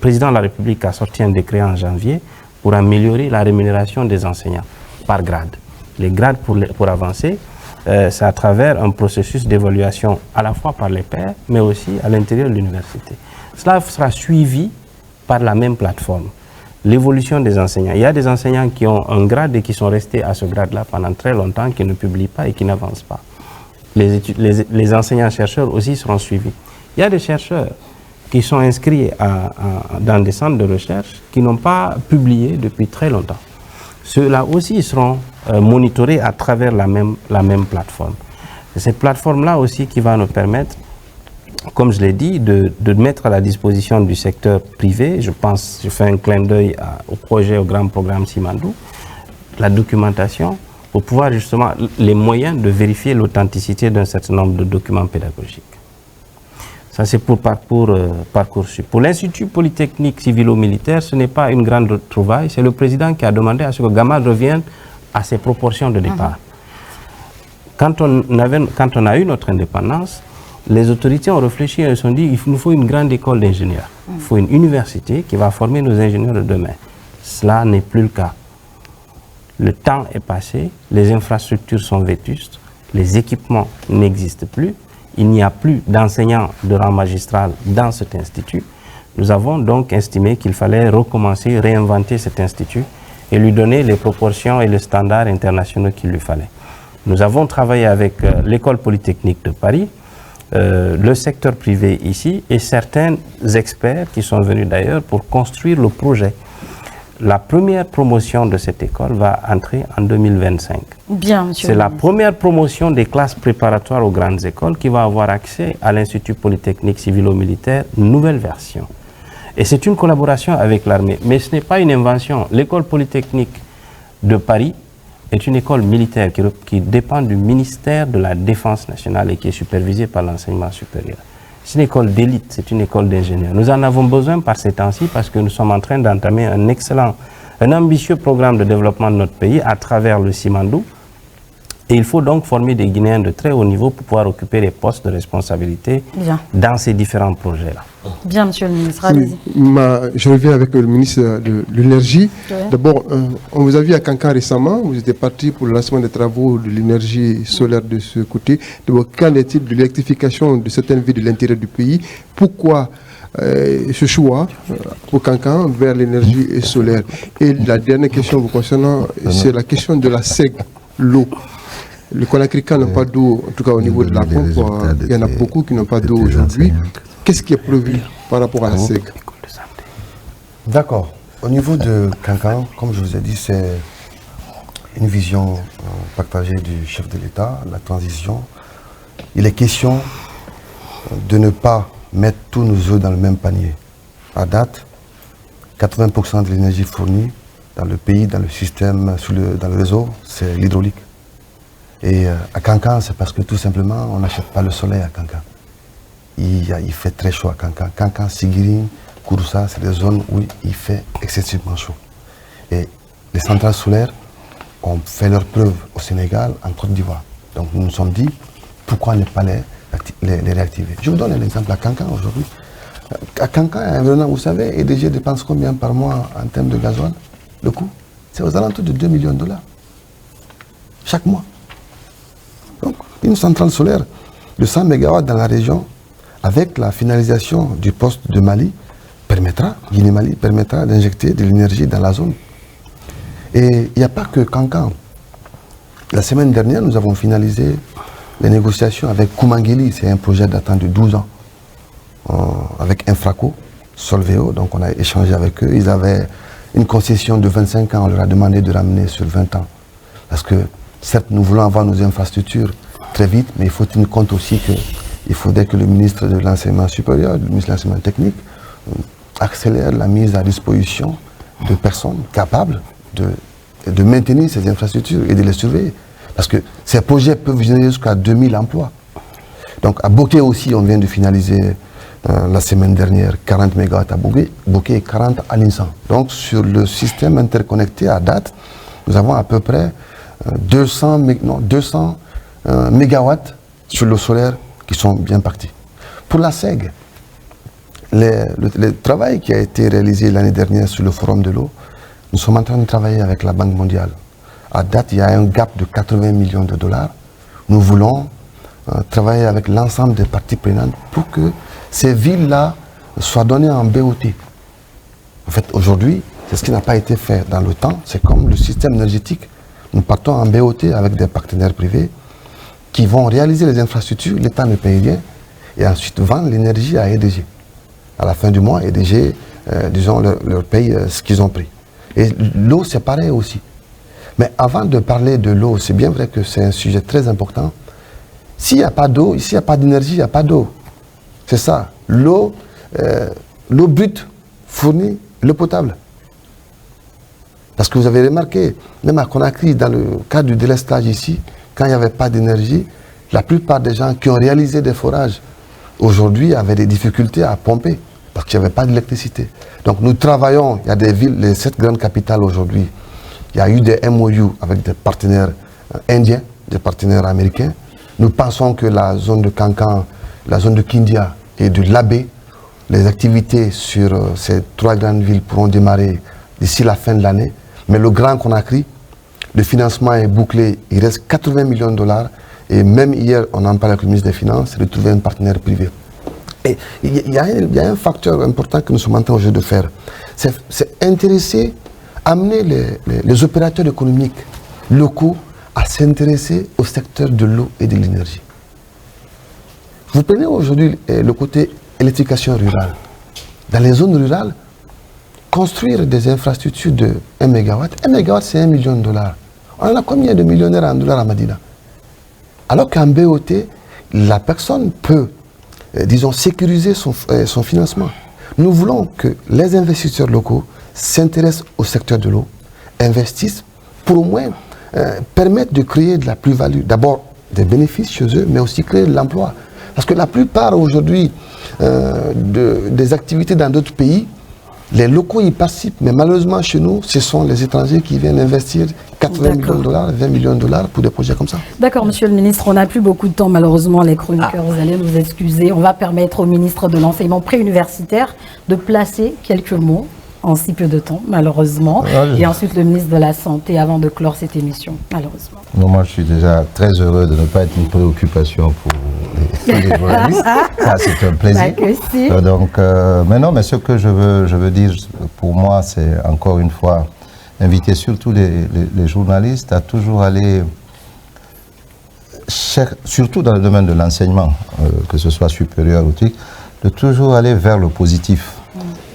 président de la République a sorti un décret en janvier pour améliorer la rémunération des enseignants par grade. Les grades pour avancer, c'est à travers un processus d'évaluation à la fois par les pairs, mais aussi à l'intérieur de l'université. Cela sera suivi par la même plateforme. L'évolution des enseignants. Il y a des enseignants qui ont un grade et qui sont restés à ce grade-là pendant très longtemps, qui ne publient pas et qui n'avancent pas. Les enseignants-chercheurs aussi seront suivis. Il y a des chercheurs qui sont inscrits dans des centres de recherche qui n'ont pas publié depuis très longtemps. Ceux-là aussi seront monitorés à travers la même plateforme. C'est cette plateforme-là aussi qui va nous permettre, comme je l'ai dit, de mettre à la disposition du secteur privé, je fais un clin d'œil au projet, au grand programme Simandou, la documentation, pour pouvoir justement les moyens de vérifier l'authenticité d'un certain nombre de documents pédagogiques. Ça, c'est pour Parcoursup. Pour l'Institut Polytechnique Civilo-Militaire, ce n'est pas une grande trouvaille. C'est le président qui a demandé à ce que Gamal revienne à ses proportions de départ. Quand on a eu notre indépendance, les autorités ont réfléchi et se sont dit qu'il nous faut une grande école d'ingénieurs. Il faut une université qui va former nos ingénieurs de demain. Cela n'est plus le cas. Le temps est passé, les infrastructures sont vétustes, les équipements n'existent plus, il n'y a plus d'enseignants de rang magistral dans cet institut. Nous avons donc estimé qu'il fallait recommencer, réinventer cet institut et lui donner les proportions et les standards internationaux qu'il lui fallait. Nous avons travaillé avec l'École Polytechnique de Paris, le secteur privé ici et certains experts qui sont venus d'ailleurs pour construire le projet. La première promotion de cette école va entrer en 2025. Bien, monsieur. C'est la première promotion des classes préparatoires aux grandes écoles qui va avoir accès à l'Institut Polytechnique Civilo-Militaire, nouvelle version. Et c'est une collaboration avec l'armée. Mais ce n'est pas une invention. L'École Polytechnique de Paris est une école militaire qui dépend du ministère de la Défense nationale et qui est supervisée par l'enseignement supérieur. C'est une école d'élite, c'est une école d'ingénieurs. Nous en avons besoin par ces temps-ci parce que nous sommes en train d'entamer un ambitieux programme de développement de notre pays à travers le Simandou. Et il faut donc former des Guinéens de très haut niveau pour pouvoir occuper les postes de responsabilité dans ces différents projets-là. Bien, monsieur le ministre, oui, je reviens avec le ministre de l'Énergie. D'abord, on vous a vu à Kankan récemment, vous étiez parti pour le lancement des travaux de l'énergie solaire de ce côté. D'abord, qu'en est-il de l'électrification de certaines villes de l'intérieur du pays? Pourquoi ce choix au Kankan vers l'énergie solaire? Et la dernière question vous concernant, c'est la question de la SEG, l'eau. Le Conakry n'a pas d'eau, en tout cas au niveau de la pompe, il y en a beaucoup qui n'ont pas d'eau aujourd'hui. Qu'est-ce qui est prévu par rapport à la SEG? D'accord. Au niveau de Kankan, comme je vous ai dit, c'est une vision partagée du chef de l'État, la transition. Il est question de ne pas mettre tous nos œufs dans le même panier. À date, 80% de l'énergie fournie dans le pays, dans le système, dans le réseau, c'est l'hydraulique. Et à Kankan, c'est parce que tout simplement, on n'achète pas le soleil à Kankan. Il fait très chaud à Kankan. Kankan, Sigiri, Kouroussa, c'est des zones où il fait excessivement chaud. Et les centrales solaires ont fait leur preuve au Sénégal, en Côte d'Ivoire. Donc nous nous sommes dit, pourquoi ne pas les réactiver? Je vous donne un exemple à Kankan aujourd'hui. À Kankan, vous savez, EDG dépense combien par mois en termes de gasoil? Le coût, c'est aux alentours de 2 millions de dollars. Chaque mois. Donc, une centrale solaire de 100 MW dans la région, avec la finalisation du poste de Mali, Guinée-Mali permettra d'injecter de l'énergie dans la zone. Et il n'y a pas que Kankan. La semaine dernière, nous avons finalisé les négociations avec Koumangeli, c'est un projet datant de 12 ans, avec Infraco, Solveo, donc on a échangé avec eux. Ils avaient une concession de 25 ans, on leur a demandé de ramener sur 20 ans. Parce que, certes, nous voulons avoir nos infrastructures très vite, mais il faut tenir compte aussi qu'il faudrait que le ministre de l'Enseignement supérieur, le ministre de l'Enseignement technique, accélère la mise à disposition de personnes capables de maintenir ces infrastructures et de les surveiller. Parce que ces projets peuvent générer jusqu'à 2000 emplois. Donc à Boké aussi, on vient de finaliser la semaine dernière 40 MW à Boké et 40 à l'Insan. Donc sur le système interconnecté à date, nous avons à peu près 200 mégawatts sur le solaire qui sont bien partis. Pour la SEG, le travail qui a été réalisé l'année dernière sur le forum de l'eau, nous sommes en train de travailler avec la Banque mondiale. À date, il y a un gap de 80 millions de dollars. Nous voulons travailler avec l'ensemble des parties prenantes pour que ces villes-là soient données en BOT. En fait, aujourd'hui, c'est ce qui n'a pas été fait dans le temps. C'est comme le système énergétique. Nous partons en BOT avec des partenaires privés qui vont réaliser les infrastructures, l'État ne paye rien, et ensuite vendre l'énergie à EDG. À la fin du mois, EDG, leur paye ce qu'ils ont pris. Et l'eau, c'est pareil aussi. Mais avant de parler de l'eau, c'est bien vrai que c'est un sujet très important. S'il n'y a pas d'eau, s'il n'y a pas d'énergie, il n'y a pas d'eau. C'est ça. L'eau brute fournit l'eau potable. Parce que vous avez remarqué, même à Conakry, dans le cadre du délestage ici, quand il n'y avait pas d'énergie, la plupart des gens qui ont réalisé des forages aujourd'hui avaient des difficultés à pomper parce qu'il n'y avait pas d'électricité. Donc nous travaillons, il y a des villes, les 7 grandes capitales aujourd'hui, il y a eu des MOU avec des partenaires indiens, des partenaires américains. Nous pensons que la zone de Kankan, la zone de Kindia et de Labé, les activités sur ces 3 grandes villes pourront démarrer d'ici la fin de l'année. Mais le Grand Conakry, le financement est bouclé, il reste 80 millions de dollars. Et même hier, on en parle avec le ministre des Finances, de trouver un partenaire privé. Et il y a un facteur important que nous sommes en train aujourd'hui de faire. C'est intéresser, amener les opérateurs économiques locaux à s'intéresser au secteur de l'eau et de l'énergie. Vous prenez aujourd'hui le côté électrification rurale. Dans les zones rurales, construire des infrastructures de 1 MW, 1 MW c'est 1 million de dollars. On en a combien de millionnaires en dollars à Madina? Alors qu'en BOT, la personne peut, disons, sécuriser son financement. Nous voulons que les investisseurs locaux s'intéressent au secteur de l'eau, investissent pour au moins permettent de créer de la plus-value. D'abord, des bénéfices chez eux, mais aussi créer de l'emploi. Parce que la plupart aujourd'hui des activités dans d'autres pays, les locaux y participent, mais malheureusement chez nous, ce sont les étrangers qui viennent investir 80 millions de dollars, 20 millions de dollars pour des projets comme ça. D'accord, monsieur le ministre, on n'a plus beaucoup de temps, malheureusement, les chroniqueurs, vous allez nous excuser. On va permettre au ministre de l'enseignement préuniversitaire de placer quelques mots en si peu de temps, malheureusement. Et ensuite, le ministre de la Santé, avant de clore cette émission, malheureusement. Non, moi, je suis déjà très heureux de ne pas être une préoccupation pour les journalistes. C'est un plaisir. Mais non, mais ce que je veux dire, pour moi, c'est encore une fois inviter surtout les journalistes à toujours aller, surtout dans le domaine de l'enseignement, que ce soit supérieur ou truc, de toujours aller vers le positif.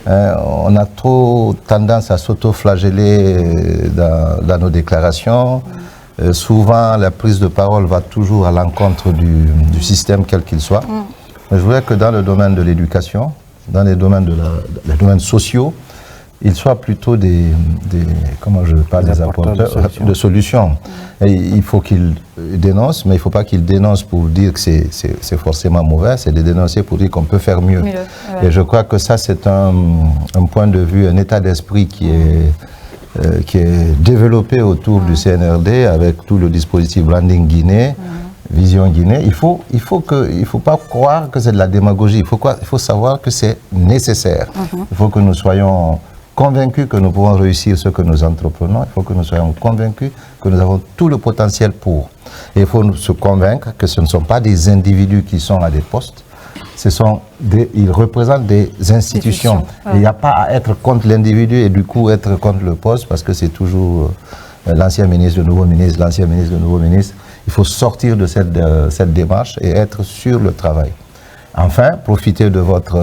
On a trop tendance à s'auto-flageller dans nos déclarations. Souvent, la prise de parole va toujours à l'encontre du système, quel qu'il soit. Mais je voudrais que dans le domaine de l'éducation, dans les domaines, les domaines sociaux, ils soient plutôt comment je parle, des apporteurs de solutions. Et il faut qu'ils dénoncent, mais il ne faut pas qu'ils dénoncent pour dire que c'est forcément mauvais, c'est de dénoncer pour dire qu'on peut faire mieux. Et je crois que ça, c'est un point de vue, un état d'esprit qui est développé autour du CNRD avec tout le dispositif Branding Guinée, Vision Guinée. Il faut pas croire que c'est de la démagogie, il faut savoir que c'est nécessaire. Il faut que nous soyons convaincus que nous pouvons réussir ce que nous entreprenons, il faut que nous soyons convaincus que nous avons tout le potentiel pour. Et il faut se convaincre que ce ne sont pas des individus qui sont à des postes, ils représentent des institutions. Il n'y a pas à être contre l'individu et du coup être contre le poste parce que c'est toujours l'ancien ministre, le nouveau ministre, l'ancien ministre, le nouveau ministre. Il faut sortir de cette démarche et être sur le travail. Enfin, profitez de votre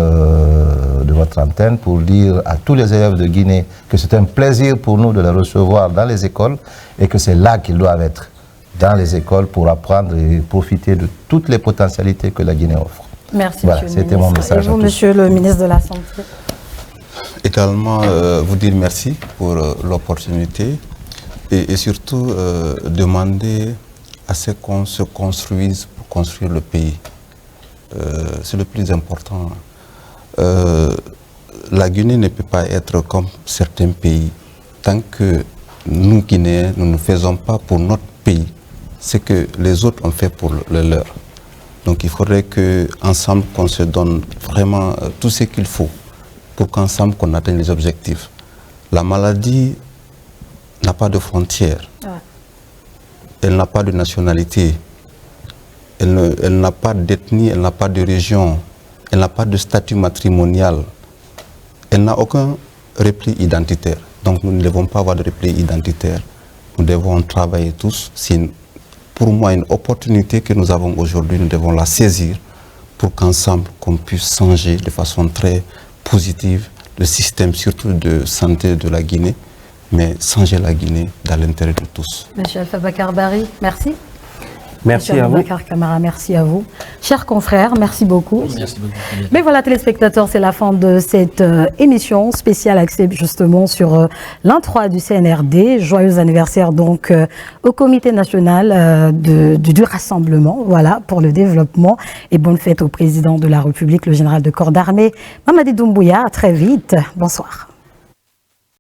antenne pour dire à tous les élèves de Guinée que c'est un plaisir pour nous de les recevoir dans les écoles et que c'est là qu'ils doivent être, dans les écoles, pour apprendre et profiter de toutes les potentialités que la Guinée offre. Merci, voilà, monsieur le c'était ministre. mon message. Et vous, monsieur le ministre de la Santé? Également, vous dire merci pour l'opportunité et surtout demander à ce qu'on se construise pour construire le pays. C'est le plus important. La Guinée ne peut pas être comme certains pays. Tant que nous, Guinéens, nous ne faisons pas pour notre pays ce que les autres ont fait pour le leur. Donc il faudrait qu'ensemble, qu'on se donne vraiment tout ce qu'il faut pour qu'ensemble, qu'on atteigne les objectifs. La maladie n'a pas de frontières. Elle n'a pas de nationalité. Elle n'a pas d'ethnie, elle n'a pas de région, elle n'a pas de statut matrimonial, elle n'a aucun repli identitaire. Donc nous ne devons pas avoir de repli identitaire. Nous devons travailler tous. C'est pour moi une opportunité que nous avons aujourd'hui, nous devons la saisir pour qu'ensemble, qu'on puisse changer de façon très positive le système, surtout de santé de la Guinée, mais changer la Guinée dans l'intérêt de tous. Monsieur Alpha Bakar Barry, merci. Merci Monsieur à vous. Bakar Camara, merci à vous. Chers confrères, merci beaucoup. Merci beaucoup. Mais voilà, téléspectateurs, c'est la fin de cette émission spéciale axée justement sur l'intro du CNRD. Joyeux anniversaire donc au Comité national du Rassemblement, voilà, pour le développement. Et bonne fête au président de la République, le général de corps d'armée, Mamadi Doumbouya. À très vite. Bonsoir.